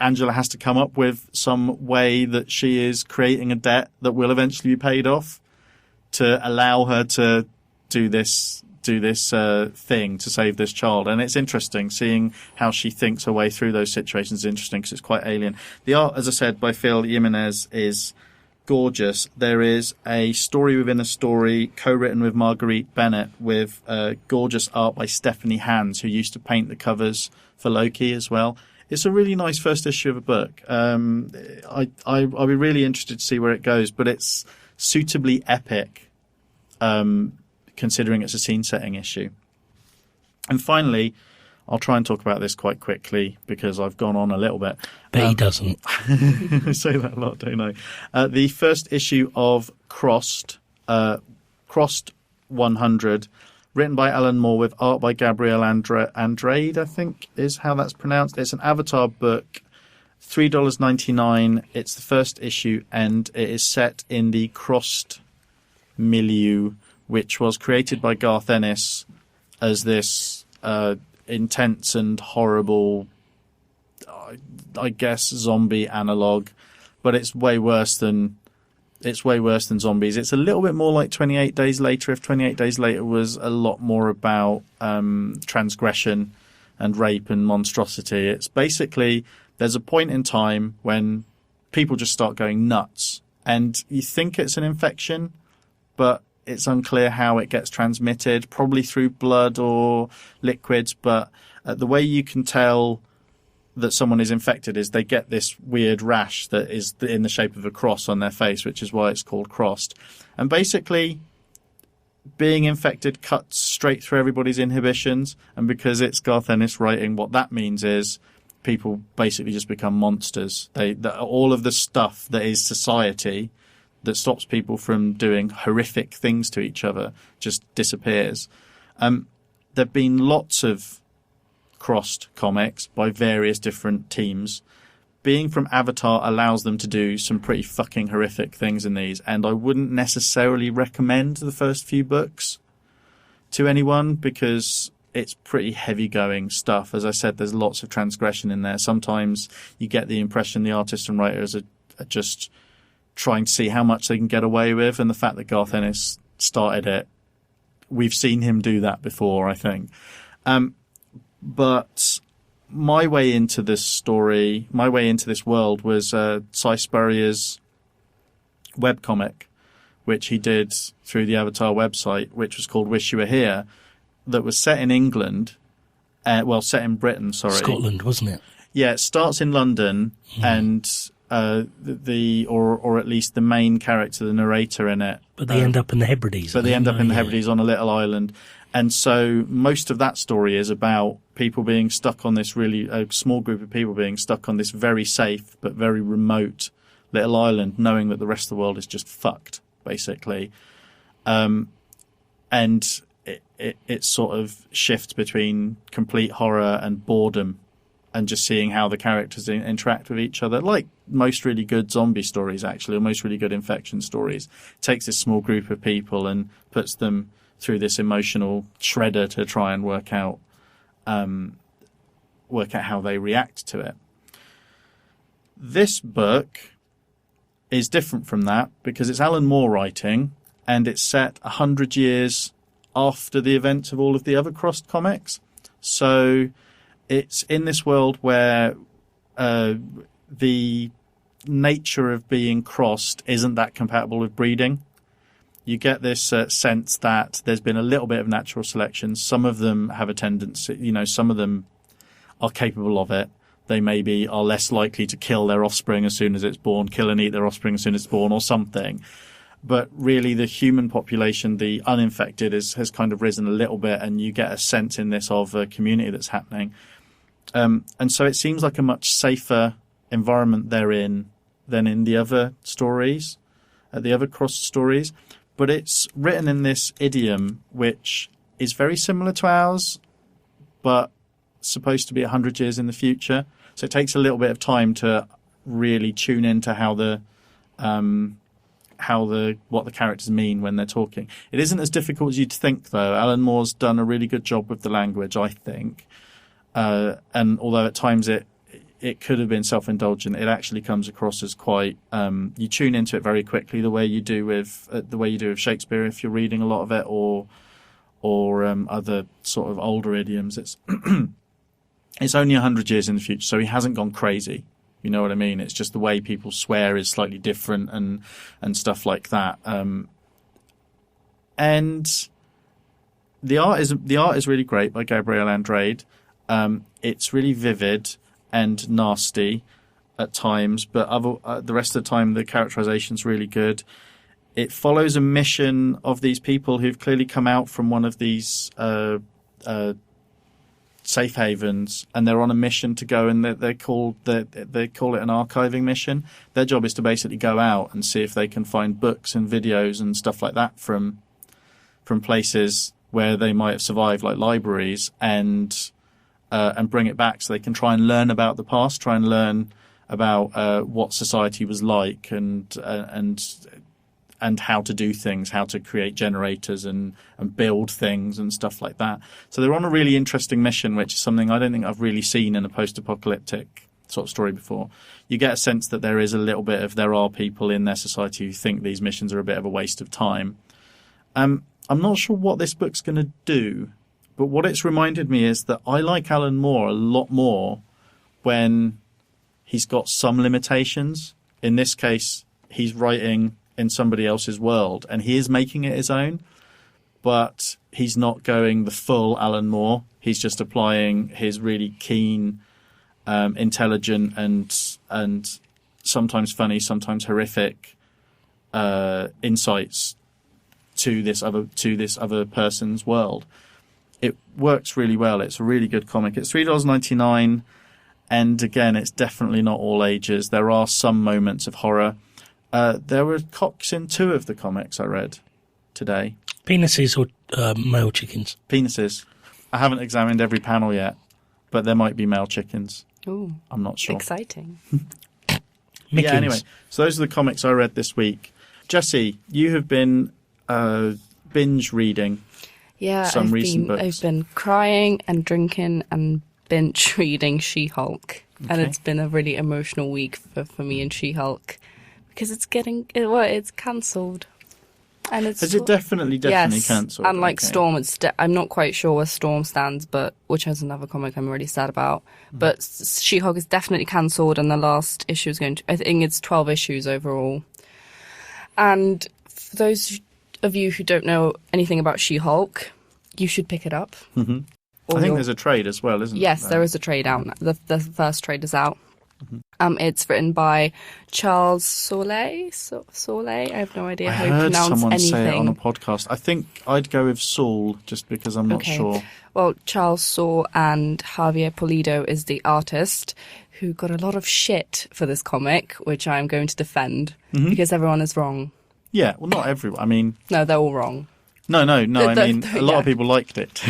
Angela has to come up with some way that she is creating a debt that will eventually be paid off to allow her to do this thing to save this child. And it's interesting seeing how she thinks her way through those situations. Is interesting because it's quite alien. The art, as I said, by Phil Jimenez is gorgeous. There is a story within a story co-written with Marguerite Bennett, with gorgeous art by Stephanie Hans, who used to paint the covers for Loki as well. It's a really nice first issue of a book. I'll be really interested to see where it goes, but it's suitably epic, considering it's a scene-setting issue. And finally, I'll try and talk about this quite quickly because I've gone on a little bit. But he doesn't. I say that a lot, don't I? The first issue of Crossed 100, written by Alan Moore with art by Gabriel Andrade, I think is how that's pronounced. It's an Avatar book, $3.99. It's the first issue, and it is set in the Crossed milieu, which was created by Garth Ennis as this intense and horrible I guess, zombie analog, but it's way worse than zombies. It's a little bit more like 28 Days Later, if 28 Days Later was a lot more about transgression and rape and monstrosity. It's basically, there's a point in time when people just start going nuts, and you think it's an infection, but it's unclear how it gets transmitted, probably through blood or liquids, but the way you can tell that someone is infected is they get this weird rash that is in the shape of a cross on their face, which is why it's called crossed. And basically, being infected cuts straight through everybody's inhibitions, and because it's Garth Ennis writing, what that means is people basically just become monsters. All of the stuff that is society that stops people from doing horrific things to each other just disappears. There've been lots of crossed comics by various different teams. Being from Avatar allows them to do some pretty fucking horrific things in these, and I wouldn't necessarily recommend the first few books to anyone because it's pretty heavy going stuff. As I said, there's lots of transgression in there. Sometimes you get the impression the artists and writers are just trying to see how much they can get away with, and the fact that Garth Ennis started it, we've seen him do that before, I think. But my way into this story, my way into this world was Cy Spurrier's webcomic, which he did through the Avatar website, which was called Wish You Were Here, that was set in England, set in Britain, sorry. Scotland, wasn't it? Yeah, it starts in London, and or at least the main character, the narrator in it. But they end up in the Hebrides. But they end up in the Hebrides on a little island. And so most of that story is about people being stuck on this a small group of people being stuck on this very safe but very remote little island, knowing that the rest of the world is just fucked, basically. And it sort of shifts between complete horror and boredom and just seeing how the characters interact with each other. Like most really good zombie stories, actually, or most really good infection stories. It takes this small group of people and puts them through this emotional shredder to try and work out how they react to it. This book is different from that because it's Alan Moore writing, and it's set 100 years after the events of all of the other crossed comics. So it's in this world where the nature of being crossed isn't that compatible with breeding. You get this sense that there's been a little bit of natural selection. Some of them have a tendency, some of them are capable of it. They maybe are less likely to kill their offspring as soon as it's born, kill and eat their offspring as soon as it's born or something. But really the human population, the uninfected, has kind of risen a little bit, and you get a sense in this of a community that's happening. And so it seems like a much safer environment they're in than in the other stories, the other crossed stories. But it's written in this idiom, which is very similar to ours, but supposed to be 100 years in the future. So it takes a little bit of time to really tune into what the characters mean when they're talking. It isn't as difficult as you'd think, though. Alan Moore's done a really good job with the language, I think. And although at times it could have been self-indulgent, it actually comes across as quite you tune into it very quickly, the way you do with Shakespeare if you're reading a lot of it, or other sort of older idioms. It's it's only 100 years in the future, so he hasn't gone crazy. You know what I mean? It's just the way people swear is slightly different and stuff like that. And the art is really great by Gabriel Andrade. It's really vivid and nasty at times, but the rest of the time the characterization's really good. It follows a mission of these people who've clearly come out from one of these safe havens, and they're on a mission to go, and they call it an archiving mission. Their job is to basically go out and see if they can find books and videos and stuff like that from places where they might have survived, like libraries, and bring it back so they can try and learn about the past, try and learn about what society was like, and how to do things, how to create generators and build things and stuff like that. So they're on a really interesting mission, which is something I don't think I've really seen in a post-apocalyptic sort of story before, you get a sense that there is a little bit of, there are people in their society who think these missions are a bit of a waste of time. I'm not sure what this book's going to do, but what it's reminded me is that I like Alan Moore a lot more when he's got some limitations. In this case, he's writing in somebody else's world and he is making it his own, but he's not going the full Alan Moore. He's just applying his really keen, intelligent and sometimes funny, sometimes horrific insights to this other person's world. It works really well. It's a really good comic. It's $3.99, and again, it's definitely not all ages. There are some moments of horror. There were cocks in 2 of the comics I read today. Penises or male chickens? Penises. I haven't examined every panel yet, but there might be male chickens. Ooh, I'm not sure. Exciting. Yeah, anyway, so those are the comics I read this week. Jessie, you have been binge reading some recent books. I've been crying and drinking and binge reading She-Hulk. Okay. And it's been a really emotional week for me and She-Hulk because it's cancelled. And has it definitely cancelled? And like Storm, I'm not quite sure where Storm stands, but which is another comic I'm really sad about. But She-Hulk is definitely cancelled, and the last issue is I think it's 12 issues overall. And for those of you who don't know anything about She-Hulk, you should pick it up. Mm-hmm. I think there's a trade as well, isn't there? Yes, there is a trade out. The first trade is out. Mm-hmm. It's written by Charles Soule. Soule? I have no idea how to pronounce anything. I heard someone say it on a podcast. I think I'd go with Soule, just because I'm not sure. Well, Charles Soule and Javier Pulido is the artist who got a lot of shit for this comic, which I'm going to defend, because everyone is wrong. Yeah, well, not everyone. I mean... No, they're all wrong. No, I mean, a lot of people liked it.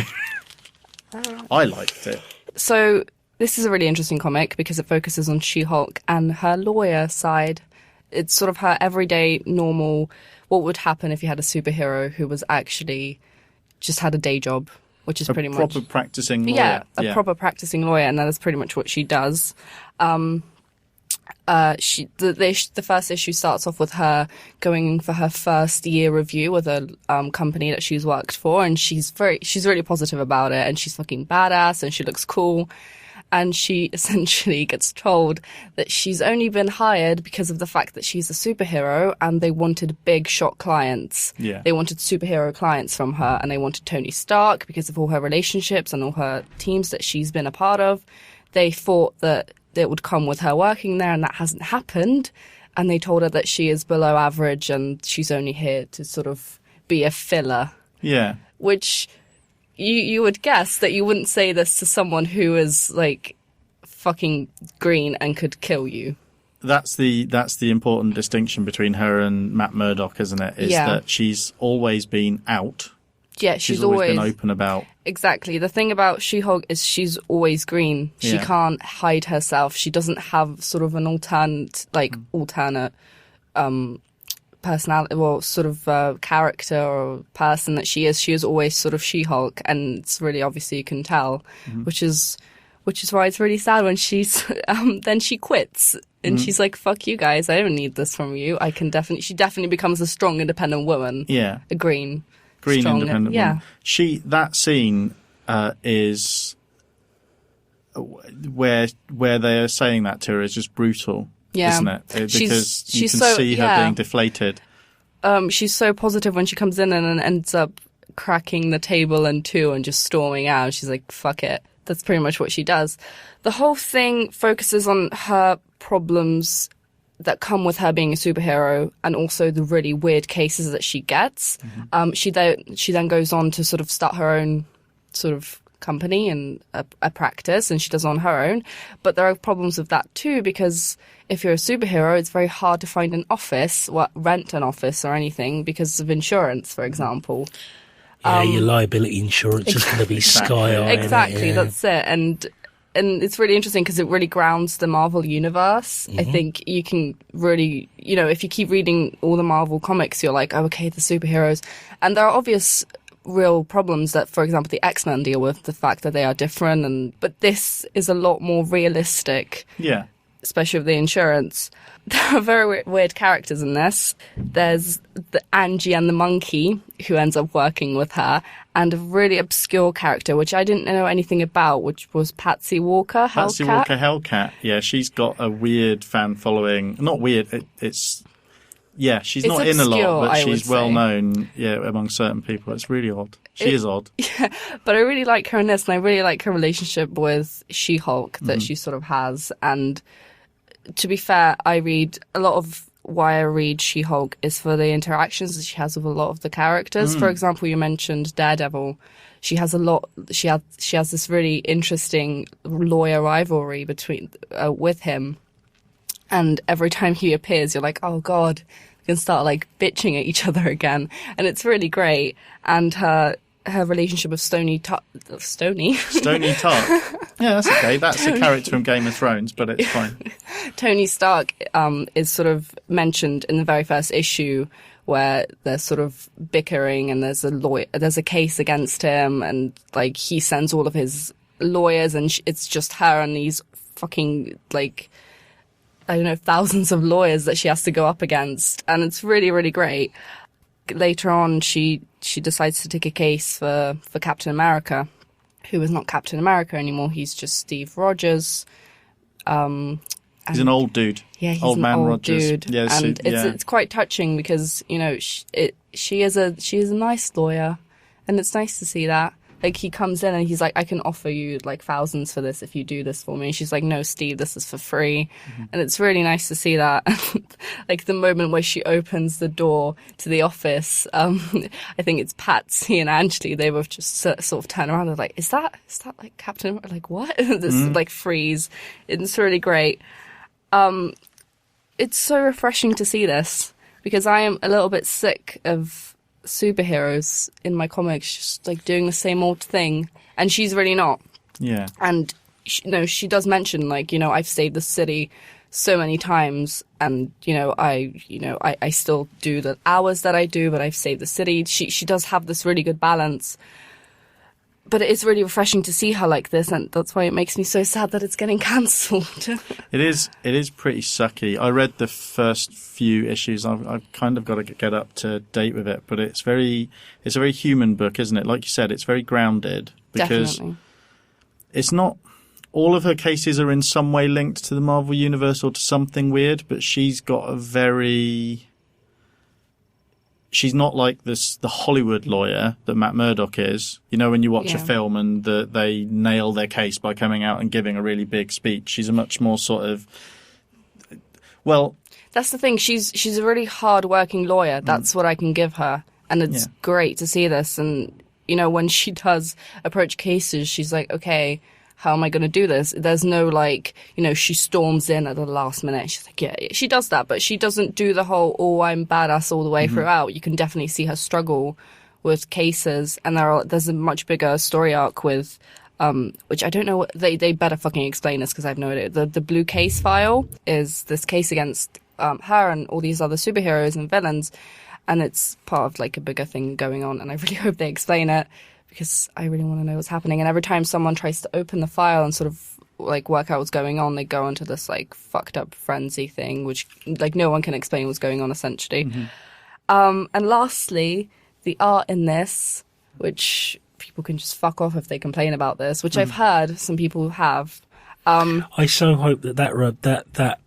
I liked it. So... this is a really interesting comic because it focuses on She-Hulk and her lawyer side. It's sort of her everyday, normal, what would happen if you had a superhero who was actually just had a day job, which is pretty much... a proper practicing lawyer. Yeah, a proper practicing lawyer, and that is pretty much what she does. The first issue starts off with her going for her first year review with a company that she's worked for, and she's really positive about it, and she's fucking badass, and she looks cool. And she essentially gets told that she's only been hired because of the fact that she's a superhero, and they wanted big shot clients. Yeah. They wanted superhero clients from her, and they wanted Tony Stark because of all her relationships and all her teams that she's been a part of. They thought that it would come with her working there, and that hasn't happened. And they told her that she is below average and she's only here to sort of be a filler. Yeah. Which... You would guess that you wouldn't say this to someone who is like fucking green and could kill you. That's the important distinction between her and Matt Murdock, isn't it? Is that she's always been out. Yeah, she's always been open about. Exactly. The thing about She-Hulk is she's always green. She can't hide herself. She doesn't have sort of an alternate personality, well, sort of character or person that she is. She is always sort of She-Hulk, and it's really obviously you can tell, which is why it's really sad when she's then she quits and she's like, "Fuck you guys, I don't need this from you. I can definitely." She definitely becomes a strong, independent woman. Yeah, a green strong, independent woman. That scene is where they are saying that to her is just brutal. Yeah. Isn't it? Because you can see her being deflated. She's so positive when she comes in and ends up cracking the table in two and just storming out. She's like, fuck it. That's pretty much what she does. The whole thing focuses on her problems that come with her being a superhero and also the really weird cases that she gets. She then goes on to sort of start her own sort of company and a practice, and she does it on her own. But there are problems with that too, because if you're a superhero, it's very hard to find an office, rent an office or anything because of insurance, for example. Yeah, your liability insurance is going to be sky high. Exactly, that's it. And it's really interesting because it really grounds the Marvel universe. I think you can really, if you keep reading all the Marvel comics, you're like, oh, okay, the superheroes. And there are obvious real problems that, for example, the X-Men deal with, the fact that they are different. But this is a lot more realistic. Yeah. Especially with the insurance. There are very weird characters in this. There's the Angie and the monkey, who ends up working with her, and a really obscure character, which I didn't know anything about, which was Patsy Walker, Hellcat. Patsy Walker, Hellcat. Yeah, she's got a weird fan following. Not weird, she's not in a lot, but she's well known, among certain people. It's really odd. She is odd. Yeah, but I really like her in this, and I really like her relationship with She-Hulk that she sort of has. And to be fair, a lot of why I read She-Hulk is for the interactions that she has with a lot of the characters. For example, you mentioned Daredevil. She has she has this really interesting lawyer rivalry with him. And every time he appears, you're like, oh God, we can start like bitching at each other again. And it's really great. And her relationship with Stony Tart. Yeah, that's okay. That's a character from Game of Thrones, but it's fine. Tony Stark is sort of mentioned in the very first issue, where they're sort of bickering and there's a case against him, and like he sends all of his lawyers, and it's just her and these fucking like, I don't know, thousands of lawyers that she has to go up against, and it's really, really great. Later on, she decides to take a case for Captain America, who is not Captain America anymore. He's just Steve Rogers. He's an old dude. Yeah, he's old an man old Rogers. dude. Yeah, and it's quite touching because, you know, she is a nice lawyer, and it's nice to see that. Like, he comes in and he's like, I can offer you like thousands for this if you do this for me. And she's like, no, Steve, this is for free. And it's really nice to see that. Like the moment where she opens the door to the office, I think it's Patsy and Angeli. They both just sort of turn around and like, is that like Captain? Like what? This like freeze. It's really great. It's so refreshing to see this because I am a little bit sick of superheroes in my comics just like doing the same old thing, and she's really not. Yeah. And she does mention like, you know, I've saved the city so many times, and I still do the hours that I do, but I've saved the city. She does have this really good balance, but it is really refreshing to see her like this, and that's why it makes me so sad that it's getting cancelled. It is pretty sucky. I read the first few issues. I've kind of got to get up to date with it, but it's a very human book, isn't it? Like you said, it's very grounded because Definitely. It's not all of her cases are in some way linked to the Marvel Universe or to something weird, but she's got she's not like the Hollywood lawyer that Matt Murdock is. You know, when you watch a film and they nail their case by coming out and giving a really big speech. She's a much more sort of, well... That's the thing. She's a really hard-working lawyer. That's what I can give her. And it's great to see this. And, you know, when she does approach cases, she's like, okay, how am I going to do this? There's no, like, you know, she storms in at the last minute. She's like, yeah, she does that, but she doesn't do the whole, oh, I'm badass all the way throughout. You can definitely see her struggle with cases. And there's a much bigger story arc with, which I don't know, they better fucking explain this because I have no idea. The Blue Case file is this case against her and all these other superheroes and villains. And it's part of, like, a bigger thing going on. And I really hope they explain it, because I really want to know what's happening. And every time someone tries to open the file and sort of like work out what's going on, they go into this like fucked up frenzy thing, which like no one can explain what's going on essentially. And lastly, the art in this, which people can just fuck off if they complain about this, which I've heard some people who have. I so hope that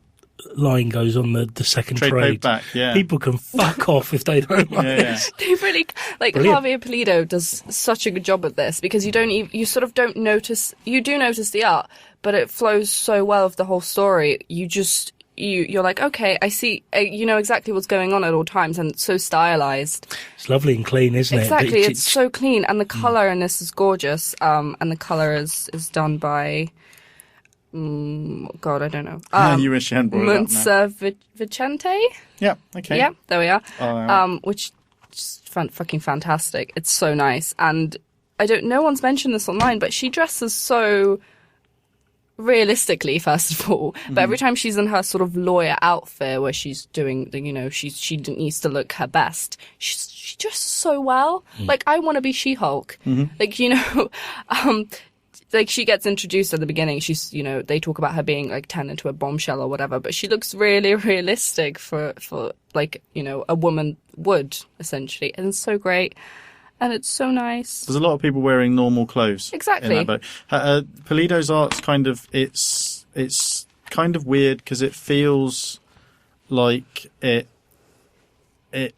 line goes on the second trade paperback, yeah. People can fuck off if they don't like this. They really, like, brilliant. Javier Pulido does such a good job at this because you sort of don't notice, you do notice the art, but it flows so well with the whole story. You're like, okay, I see, you know exactly what's going on at all times, and it's so stylized. It's lovely and clean, isn't it? Exactly, it's so clean, and the colour in this is gorgeous, and the colour is done by... God, I don't know. You wish you hadn't brought it up now. Vicente? Yeah, okay. Yeah, there we are. Oh, which is fucking fantastic. It's so nice. And no one's mentioned this online, but she dresses so realistically, first of all, but every time she's in her sort of lawyer outfit where she's doing, you know, she needs to look her best, she dresses so well. Like, I want to be She-Hulk. Like, you know, like, she gets introduced at the beginning. She's, you know, they talk about her being, like, turned into a bombshell or whatever, but she looks really realistic for like, you know, a woman would, essentially. And it's so great. And it's so nice. There's a lot of people wearing normal clothes. Exactly. In that book. Pulido's art's kind of, it's kind of weird because it feels like it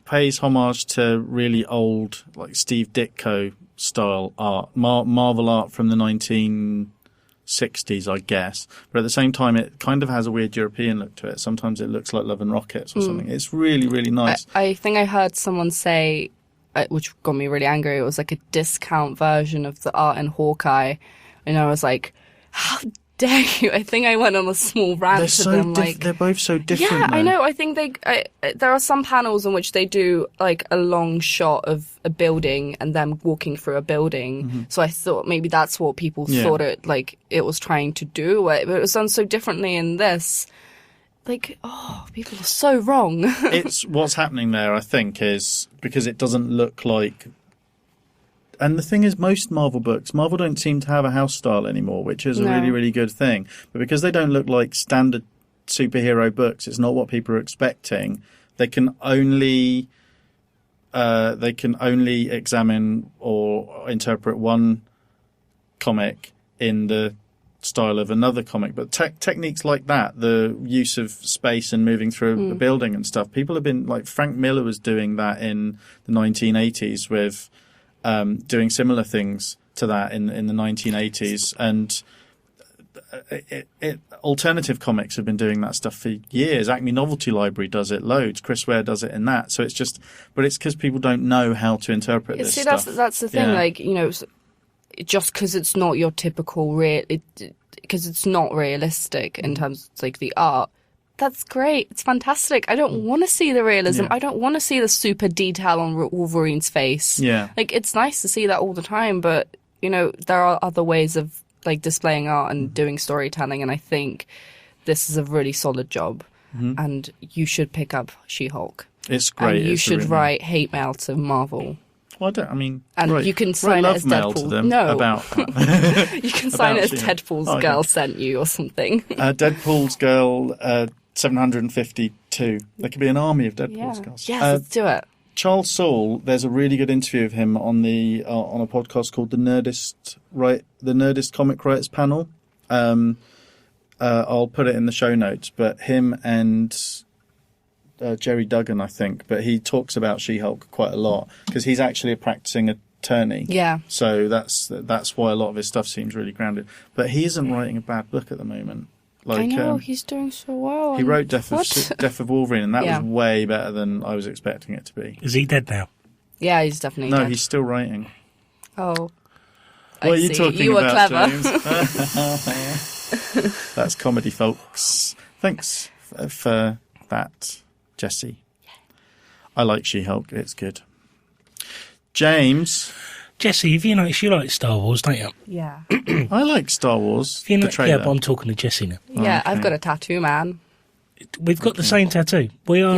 pays homage to really old, like Steve Ditko style art, Marvel art from the 1960s, I guess. But at the same time, it kind of has a weird European look to it. Sometimes it looks like Love and Rockets or something. It's really, really nice. I think I heard someone say, which got me really angry, it was like a discount version of the art in Hawkeye. And I was like, how dare you? I think I went on a small rant to them. They're both so different. Yeah, though. I know. I think there are some panels in which they do like a long shot of a building and them walking through a building. So I thought maybe that's what people thought it was trying to do. But it was done so differently in this. Like, oh, people are so wrong. It's what's happening there, I think, is because it doesn't look like. And the thing is, most Marvel don't seem to have a house style anymore, which is a really, really good thing. But because they don't look like standard superhero books, it's not what people are expecting. They can only examine or interpret one comic in the style of another comic, but techniques like that, the use of space and moving through a building and stuff, people have been, like, Frank Miller was doing that in the 1980s with doing similar things to that in the 1980s, and alternative comics have been doing that stuff for years. Acme Novelty Library does it loads. Chris Ware does it in that. So it's just, but it's because people don't know how to interpret this stuff. That's the thing. Like, you know, just because it's not your typical because it's not realistic in terms of, like, the art. That's great. It's fantastic. I don't want to see the realism. I don't want to see the super detail on Wolverine's face. Yeah. Like, it's nice to see that all the time, but, you know, there are other ways of, like, displaying art and doing storytelling, and I think this is a really solid job. And you should pick up She-Hulk. It's great. And you should write hate mail to Marvel. Well, and you can sign it as Deadpool. To them about that. You can sign it as Deadpool's girl sent you or something. Deadpool's girl 752. There could be an army of Deadpool's girls. Yes, let's do it. Charles Soule, there's a really good interview of him on a podcast called the Nerdist Comic Writers Panel. I'll put it in the show notes, but him and Jerry Duggan, I think, but he talks about She-Hulk quite a lot because he's actually a practicing attorney. Yeah. So that's why a lot of his stuff seems really grounded. But he isn't writing a bad book at the moment. Like, I know, he's doing so well. He wrote Death of Wolverine, and that was way better than I was expecting it to be. Is he dead now? Yeah, he's definitely dead. No, he's still writing. Oh. What are you talking you about, were clever. James? That's comedy, folks. Thanks for that, Jessie. I like She-Hulk. It's good. James. Jessie, have you noticed you like Star Wars, don't you? Yeah. I like Star Wars. Yeah, but I'm talking to Jessie now. Yeah, okay. I've got a tattoo, man. We've got the same tattoo. We are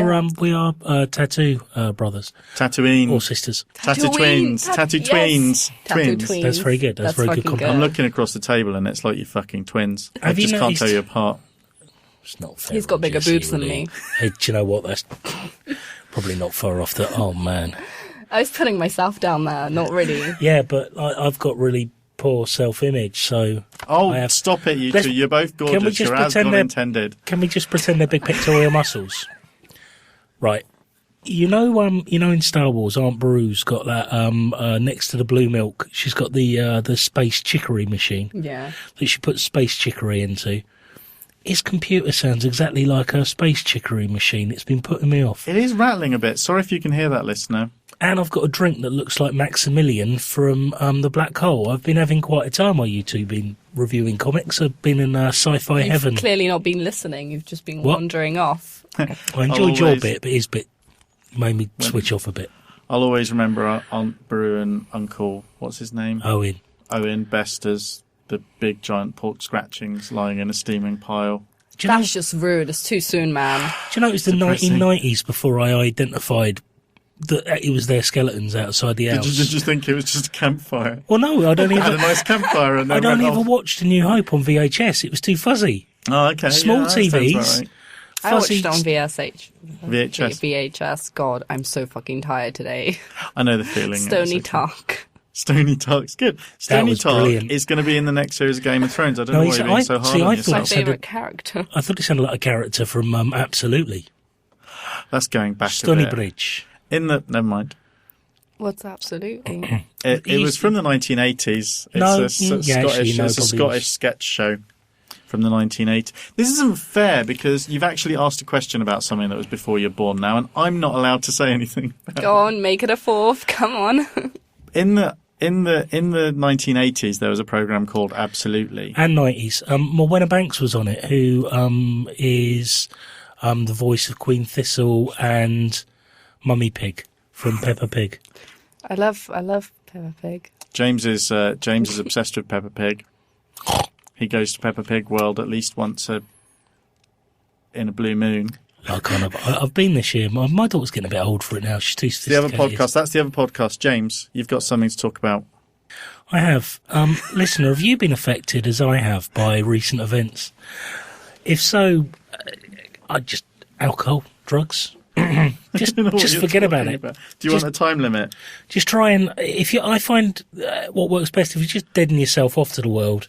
tattoo brothers. Tatooine. Or sisters. Tattoo twins. Tattoo twins. Twins. That's very good. That's very good compliment. I'm looking across the table and it's like you're fucking twins. I just can't tell you apart. It's not fair. He's got bigger boobs than me. Hey, do you know what? That's probably not far off the... Oh, man. I was putting myself down there, not really. Yeah, but I've got really poor self-image, so... Oh, stop it, you two. You're both gorgeous. You're as God intended. Can we just pretend they're big pectoral muscles? Right. You know, in Star Wars, Aunt Beru's got that next to the blue milk. She's got the space chicory machine. Yeah. That she puts space chicory into. His computer sounds exactly like a space chicory machine. It's been putting me off. It is rattling a bit. Sorry if you can hear that, listener. And I've got a drink that looks like Maximilian from the Black Hole. I've been having quite a time while you two been reviewing comics. I've been in sci-fi heaven. You've clearly not been listening. You've just been wandering off. I enjoyed your bit, but his bit made me switch off a bit. I'll always remember Aunt Beru and Uncle, what's his name? Owen best as the big giant pork scratchings lying in a steaming pile. That's just rude. It's too soon, man. Do you know it's the 1990s before I identified that it was their skeletons outside the house? Did you think it was just a campfire? Well, no, I don't even. Had a nice campfire, and I don't even watch A New Hope on VHS. It was too fuzzy. Oh, okay. Small that sounds TVs. right. I watched it on VHS. VHS. God, I'm so fucking tired today. I know the feeling. Stony Talk. Stony Talk's good. Stony Talk brilliant. is going to be in the next series of Game of Thrones. I don't know why you're being so hard on yourself. My favourite character. I thought it sounded like a character from Absolutely. That's going back Stony a bit. Bridge. Never mind. What's Absolutely? It was from the 1980s. It's a Scottish sketch show from the 1980s. This isn't fair because you've actually asked a question about something that was before you're born now, and I'm not allowed to say anything. Go on, make it a fourth. Come on. In the 1980s, there was a program called Absolutely. And 90s. Morwenna Banks was on it, who is the voice of Queen Thistle and Mummy Pig from Peppa Pig. I love Peppa Pig. James is obsessed with Peppa Pig. He goes to Peppa Pig World at least once in a blue moon. I've been this year. My daughter's getting a bit old for it now. She's too sophisticated. That's the other podcast. James, you've got something to talk about. I have. Listener, have you been affected as I have by recent events? If so, alcohol, drugs. just forget about it. Do you want a time limit? Just try and I find what works best if you just deaden yourself off to the world,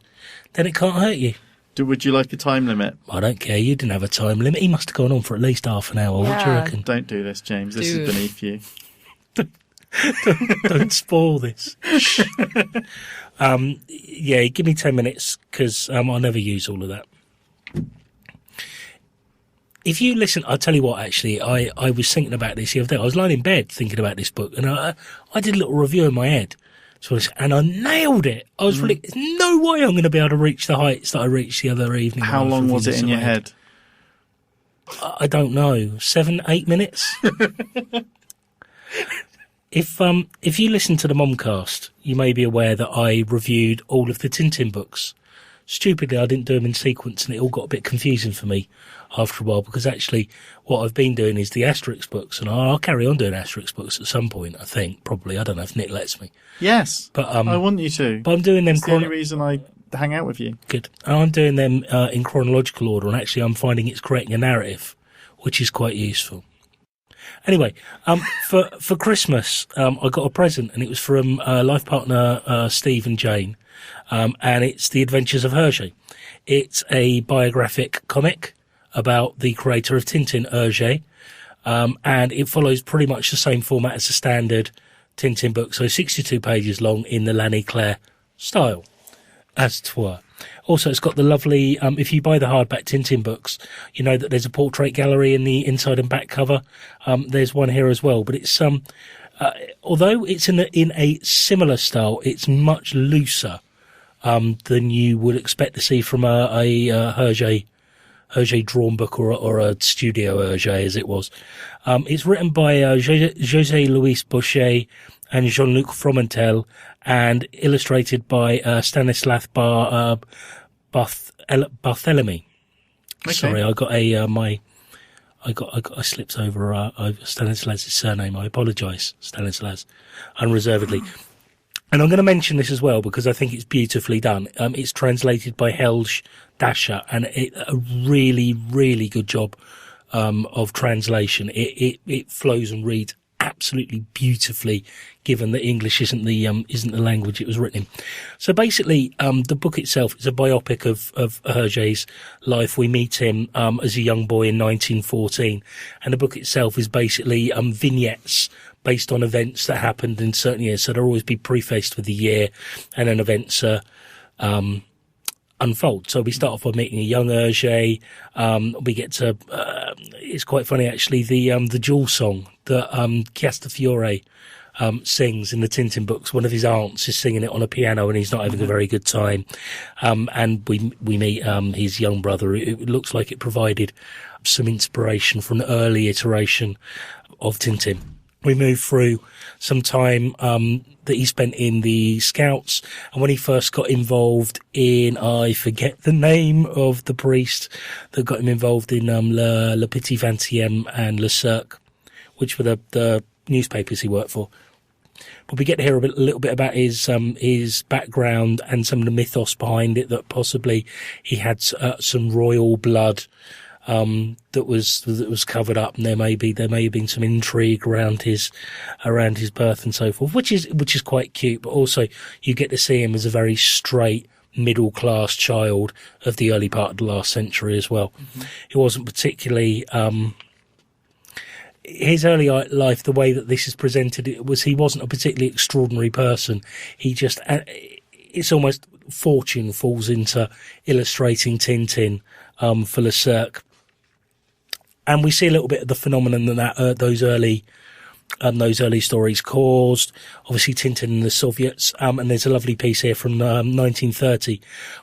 then it can't hurt you. Would you like a time limit? I don't care. You didn't have a time limit. He must have gone on for at least half an hour. Yeah. What do you reckon? Don't do this, James. This is beneath you. don't spoil this. Give me 10 minutes because I'll never use all of that. If you listen, I'll tell you what, actually, I was thinking about this the other day. I was lying in bed thinking about this book, and I did a little review in my head. And I nailed it. I was really, there's no way I'm going to be able to reach the heights that I reached the other evening. How long was it in your head? I don't know. 7-8 minutes? If you listen to the Momcast, you may be aware that I reviewed all of the Tintin books. Stupidly, I didn't do them in sequence, and it all got a bit confusing for me after a while, because actually what I've been doing is the Asterix books, and I'll carry on doing Asterix books at some point, I think, probably. I don't know if Nick lets me. Yes, but I want you to. But I'm doing them... It's the only reason I hang out with you. Good. I'm doing them in chronological order, and actually I'm finding it's creating a narrative, which is quite useful. Anyway, for Christmas, I got a present, and it was from life partner Steve and Jane, and it's The Adventures of Herge. It's a biographic comic about the creator of Tintin, Herge, and it follows pretty much the same format as a standard Tintin book, so 62 pages long in the Lanny Claire style, as it were. Also, it's got the lovely, if you buy the hardback Tintin books, you know that there's a portrait gallery in the inside and back cover. There's one here as well, but it's, although it's in a similar style, it's much looser, than you would expect to see from a Herge drawn book or a studio Herge, as it was. It's written by José Luis Bocquet and Jean-Luc Fromenthal, and illustrated by Stanislas Barthelemy. Okay. Sorry, I got I slipped over Stanislas' surname. I apologise, Stanislas, unreservedly. And I'm going to mention this as well because I think it's beautifully done. It's translated by Helge Dasher, and a really, really good job of translation. It flows and reads absolutely beautifully, given that English isn't the language it was written in. So basically, the book itself is a biopic of Herge's life. We meet him as a young boy in 1914, and the book itself is basically vignettes based on events that happened in certain years. So they'll always be prefaced with the year, and then events unfold. So we start off by meeting a young Herge. We get to, it's quite funny actually, the Jewel song that Chiastafiore sings in the Tintin books. One of his aunts is singing it on a piano, and he's not having a very good time. And we meet his young brother. It looks like it provided some inspiration for an early iteration of Tintin. We move through some time that he spent in the Scouts, and when he first got involved in, I forget the name of the priest that got him involved in Le Petit Vingtième and Le Cercle, which were the newspapers he worked for. But we get to hear a little bit about his background and some of the mythos behind it, that possibly he had some royal blood that was covered up, and there may have been some intrigue around his birth and so forth, which is quite cute. But also you get to see him as a very straight middle class child of the early part of the last century as well. Mm-hmm. He wasn't particularly his early life, the way that this is presented, he wasn't a particularly extraordinary person. He just, it's almost fortune falls into illustrating Tintin for Le Cercle. And we see a little bit of the phenomenon that those early stories caused. Obviously, Tintin and the Soviets. And there's a lovely piece here from 1930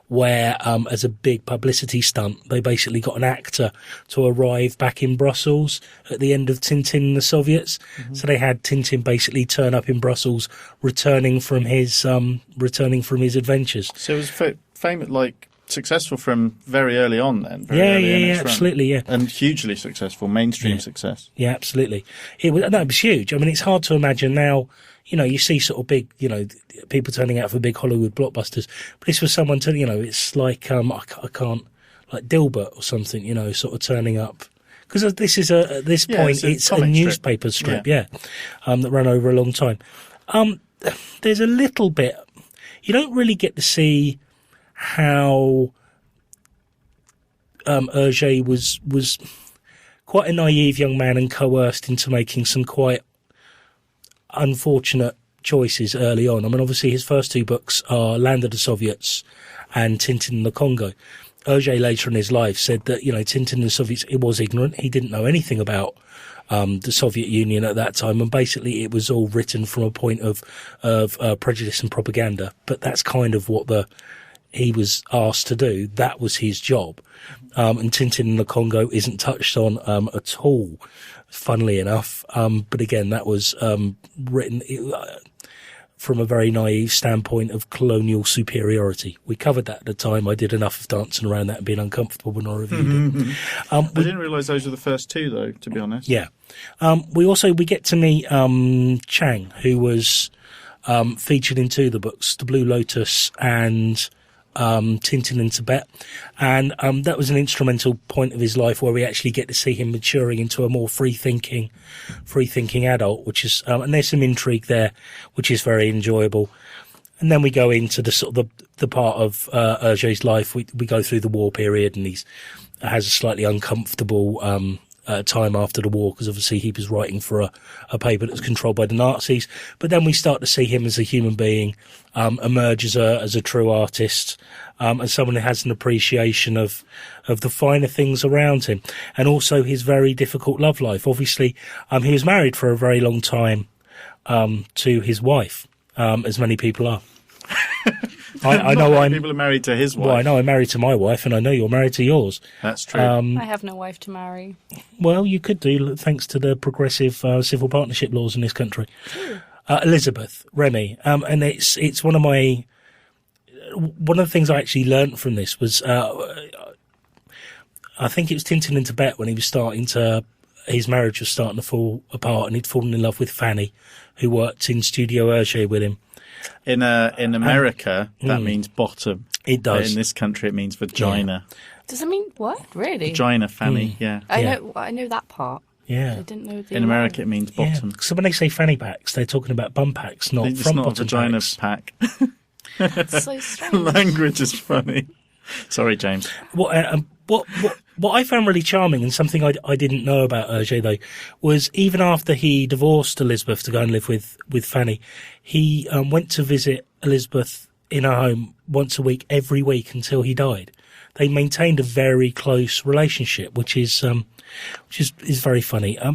where, as a big publicity stunt, they basically got an actor to arrive back in Brussels at the end of Tintin and the Soviets. Mm-hmm. So they had Tintin basically turn up in Brussels, returning from his adventures. So it was famous, successful from very early on then. Yeah, absolutely, yeah. And hugely successful, mainstream success. Yeah, absolutely. It was huge. I mean, it's hard to imagine now, you see sort of big, people turning out for big Hollywood blockbusters. But this was someone it's like, I can't, like Dilbert or something, sort of turning up. Because this is at this point, it's a newspaper strip, that ran over a long time. There's a little bit, you don't really get to see how Herge was quite a naive young man and coerced into making some quite unfortunate choices early on. I mean, obviously his first two books are Land of the Soviets and Tintin in the Congo. Herge later in his life said that, Tintin and the Soviets, he was ignorant. He didn't know anything about the Soviet Union at that time, and basically it was all written from a point of prejudice and propaganda. But that's kind of what he was asked to do. That was his job. And Tintin in the Congo isn't touched on at all, funnily enough. But again, that was written from a very naive standpoint of colonial superiority. We covered that at the time. I did enough of dancing around that and being uncomfortable when I reviewed it. I didn't realise those were the first two, though, to be honest. Yeah. We get to meet Chang, who was featured in two of the books, The Blue Lotus and Tintin in Tibet, and that was an instrumental point of his life where we actually get to see him maturing into a more free thinking adult, which is and there's some intrigue there, which is very enjoyable. And then we go into the sort of the part of Herge's life. We go through the war period, and has a slightly uncomfortable time after the war, because obviously he was writing for a paper that was controlled by the Nazis. But then we start to see him as a human being emerge as a true artist, and someone who has an appreciation of the finer things around him, and also his very difficult love life. Obviously, he was married for a very long time to his wife, as many people are. I know people are married to his wife. Well, I know I'm married to my wife, and I know you're married to yours. That's true. I have no wife to marry. Well, you could do, thanks to the progressive civil partnership laws in this country. Elizabeth, Remy, and it's one of the things I actually learnt from this was, I think it was Tintin in Tibet when his marriage was starting to fall apart, and he'd fallen in love with Fanny, who worked in Studio Herge with him. In America, that means bottom. It does. But in this country, it means vagina. Yeah. Does it mean what? Really? Vagina, Fanny. Yeah. I know that part. Yeah. I didn't know the In America, it means bottom. Yeah. So when they say fanny packs, they're talking about bum packs, not front bottom vagina packs. pack. That's so strange. Language is funny. Sorry, James. What I found really charming, and something I didn't know about Herge, though, was even after he divorced Elizabeth to go and live with Fanny, he went to visit Elizabeth in her home once a week, every week, until he died. They maintained a very close relationship, which is very funny. A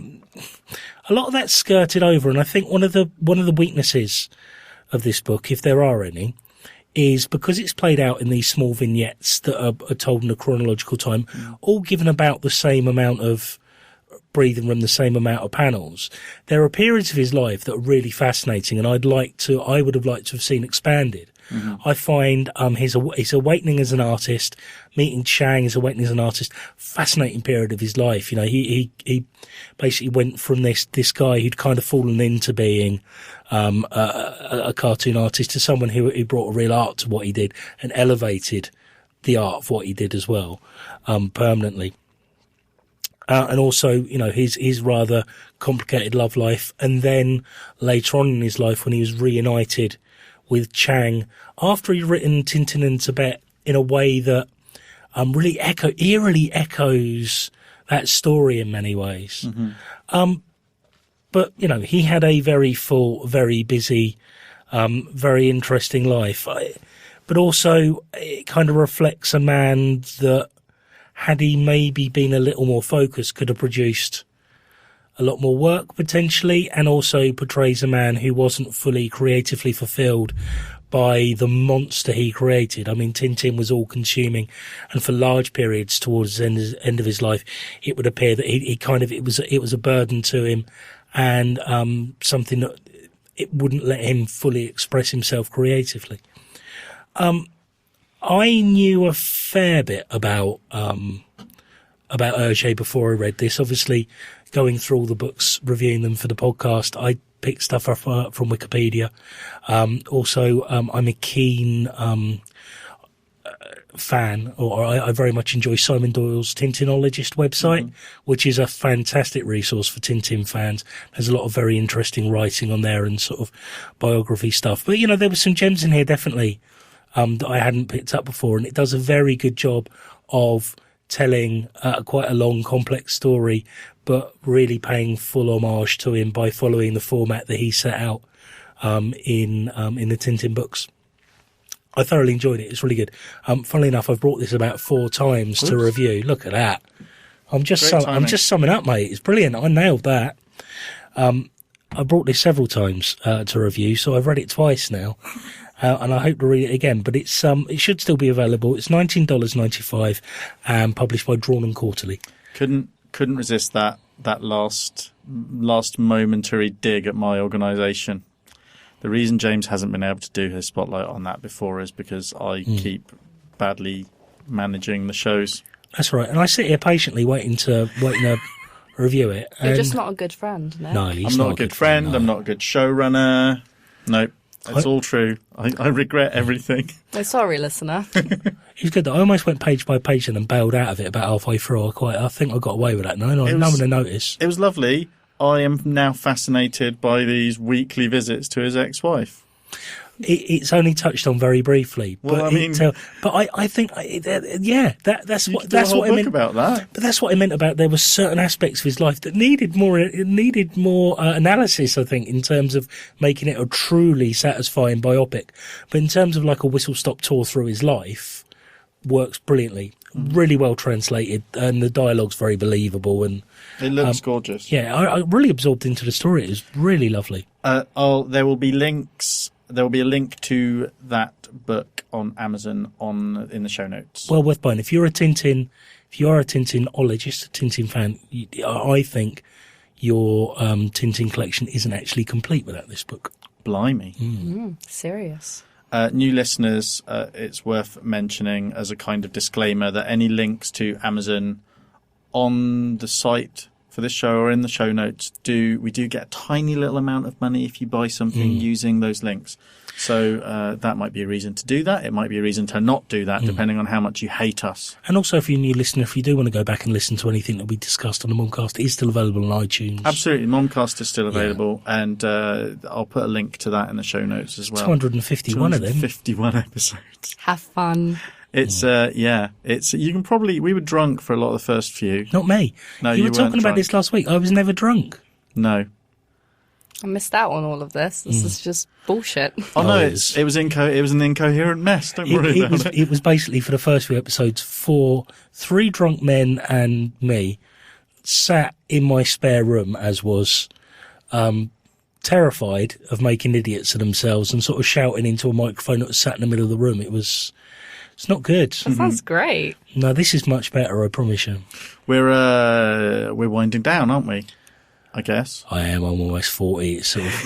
lot of that's skirted over, and I think one of the weaknesses of this book, if there are any, is because it's played out in these small vignettes that are told in a chronological time, all given about the same amount of breathing room the same amount of panels. There are periods of his life that are really fascinating, and I would have liked to have seen expanded. I find his awakening as an artist, meeting Chang, his awakening as an artist, fascinating period of his life. You know, he basically went from this guy who'd kind of fallen into being a cartoon artist to someone who brought a real art to what he did and elevated the art of what he did as well, permanently. And also, you know, his rather complicated love life. And then later on in his life, when he was reunited with Chang, after he'd written Tintin and Tibet in a way that really eerily echoes that story in many ways. But, you know, he had a very full, very busy, very interesting life. But also, it kind of reflects a man that, had he maybe been a little more focused, could have produced a lot more work potentially, and also portrays a man who wasn't fully creatively fulfilled by the monster he created. I mean, Tintin was all consuming, and for large periods towards the end of his life, it would appear that it was a burden to him, and something that it wouldn't let him fully express himself creatively. I knew a fair bit about Herge before I read this. Obviously, going through all the books, reviewing them for the podcast, I picked stuff up from Wikipedia. Also, I'm a keen fan, or I very much enjoy Simon Doyle's Tintinologist website, which is a fantastic resource for Tintin fans. There's a lot of very interesting writing on there and sort of biography stuff. But, you know, there were some gems in here, definitely, that I hadn't picked up before, and it does a very good job of telling quite a long, complex story, but really paying full homage to him by following the format that he set out in the Tintin books. I thoroughly enjoyed it. It's really good. Funnily enough, I've brought this about 4 times to review. Look at that. I'm just summing up, mate. It's brilliant. I nailed that. I brought this several times to review, so I've read it twice now. And I hope to read it again, but it should still be available. It's $19.95 and published by Drawn and Quarterly. Couldn't resist that last momentary dig at my organisation. The reason James hasn't been able to do his spotlight on that before is because I keep badly managing the shows. That's right, and I sit here patiently waiting to review it. You're just not a good friend, no? No, I'm not a good friend. No. I'm not a good showrunner. Nope. It's all true. I regret everything. I'm sorry, listener. It's good that I almost went page by page and then bailed out of it about halfway through. I think I got away with that. No one to notice. It was lovely. I am now fascinated by these weekly visits to his ex-wife. It's only touched on very briefly. Well, I think, that's what I meant about that. But that's what I meant about there were certain aspects of his life that needed more analysis, I think, in terms of making it a truly satisfying biopic. But in terms of like a whistle-stop tour through his life, works brilliantly. Really well translated, and the dialogue's very believable, and it looks gorgeous. Yeah, I really absorbed into the story. It was really lovely. There will be links. There will be a link to that book on Amazon in the show notes. Well worth buying. If you are a Tintinologist, a Tintin fan, I think your Tintin collection isn't actually complete without this book. Blimey. Serious. New listeners, it's worth mentioning as a kind of disclaimer that any links to Amazon on the site for this show or in the show notes, we do get a tiny little amount of money if you buy something using those links. So that might be a reason to do that. It might be a reason to not do that, depending on how much you hate us. And also, if you're a new listener, if you do want to go back and listen to anything that we discussed on the Momcast, it is still available on iTunes. Absolutely. Momcast is still available, and I'll put a link to that in the show notes as well. 251 of them. 251 episodes. Have fun. It's you can probably, we were drunk for a lot of the first few. Not me. No, you were talking about this last week. I was never drunk. No. I missed out on all of this. This is just bullshit. Oh no, it was an incoherent mess. Don't worry about it. It was basically, for the first few episodes, 3 drunk men and me sat in my spare room, as was, terrified of making idiots of themselves and sort of shouting into a microphone that was sat in the middle of the room. It was It's not good. That sounds great. No, this is much better, I promise you. We're winding down, aren't we? I guess. I am. I'm almost 40. It's all downhill,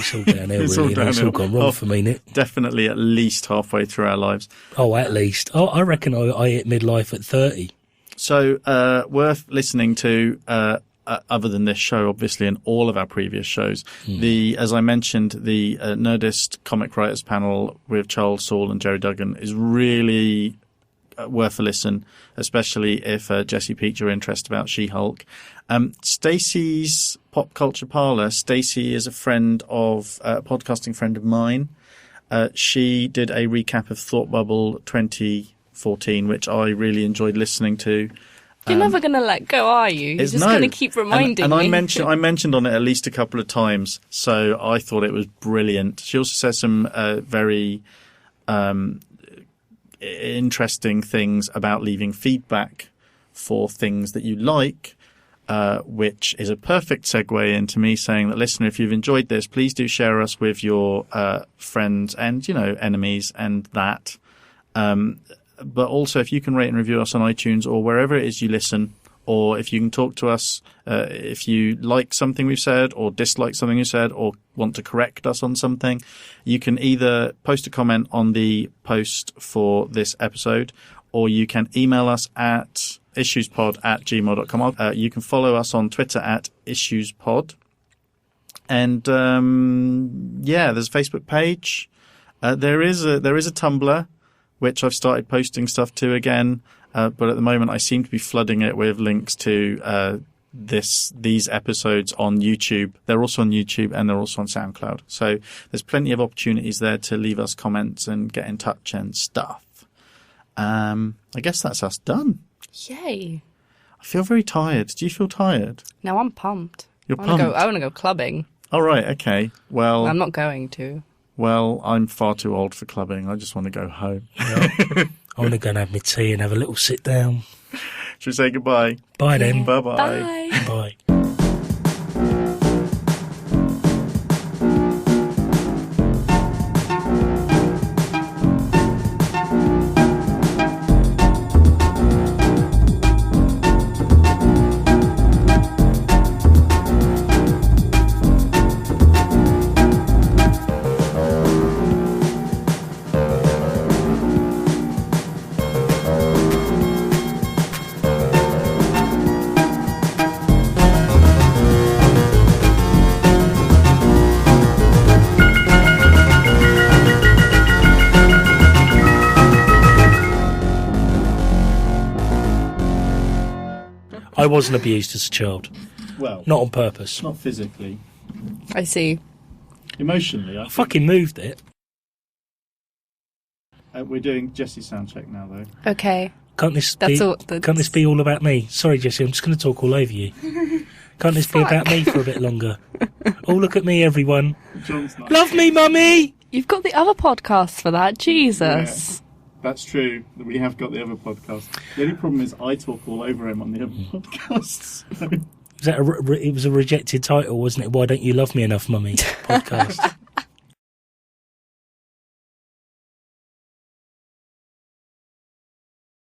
It's really. all You know, it's all downhill. gone wrong for me, Nick. Definitely at least halfway through our lives. Oh, at least. Oh, I reckon I hit midlife at 30. So, worth listening to, other than this show, obviously, and all of our previous shows. As I mentioned, the Nerdist Comic Writers panel with Charles Soule and Jerry Duggan is really worth a listen, especially if Jessie piqued your interest about She-Hulk. Stacey's Pop Culture Parlour. Stacey is a podcasting friend of mine. She did a recap of Thought Bubble 2014, which I really enjoyed listening to. You're never going to let go, are you? You're just going to keep reminding me. I mentioned on it at least a couple of times, so I thought it was brilliant. She also says some very interesting things about leaving feedback for things that you like, which is a perfect segue into me saying that, listener, if you've enjoyed this, please do share us with your friends and, enemies and that. But also, if you can rate and review us on iTunes or wherever it is you listen, or if you can talk to us if you like something we've said or dislike something we've said or want to correct us on something, you can either post a comment on the post for this episode, or you can email us at issuespod@gmail.com. You can follow us on Twitter at issuespod. And there's a Facebook page. There is a Tumblr, which I've started posting stuff to again. But at the moment, I seem to be flooding it with links to these episodes on YouTube. They're also on YouTube and they're also on SoundCloud. So there's plenty of opportunities there to leave us comments and get in touch and stuff. I guess that's us done. Yay. I feel very tired. Do you feel tired? No, I'm pumped. You're pumped? I want to go clubbing. All right, okay. Well, I'm not going to. Well, I'm far too old for clubbing. I just want to go home. Yeah. I want to go and have my tea and have a little sit down. Should we say goodbye? Bye then. Bye-bye. Bye. Bye. I wasn't abused as a child. Well, not on purpose. Not physically. I see. Emotionally, I fucking moved it. We're doing Jessie's sound check now, though. Okay. Can't this be all about me? Sorry, Jessie, I'm just going to talk all over you. Can't this be about me for a bit longer? Oh, look at me, everyone. John's nice. Love me, mummy! You've got the other podcasts for that. Jesus. Yeah, that's true. We have got the other podcast. The only problem is I talk all over him on the other podcasts. It was a rejected title, wasn't it? Why Don't You Love Me Enough, Mummy? Podcast.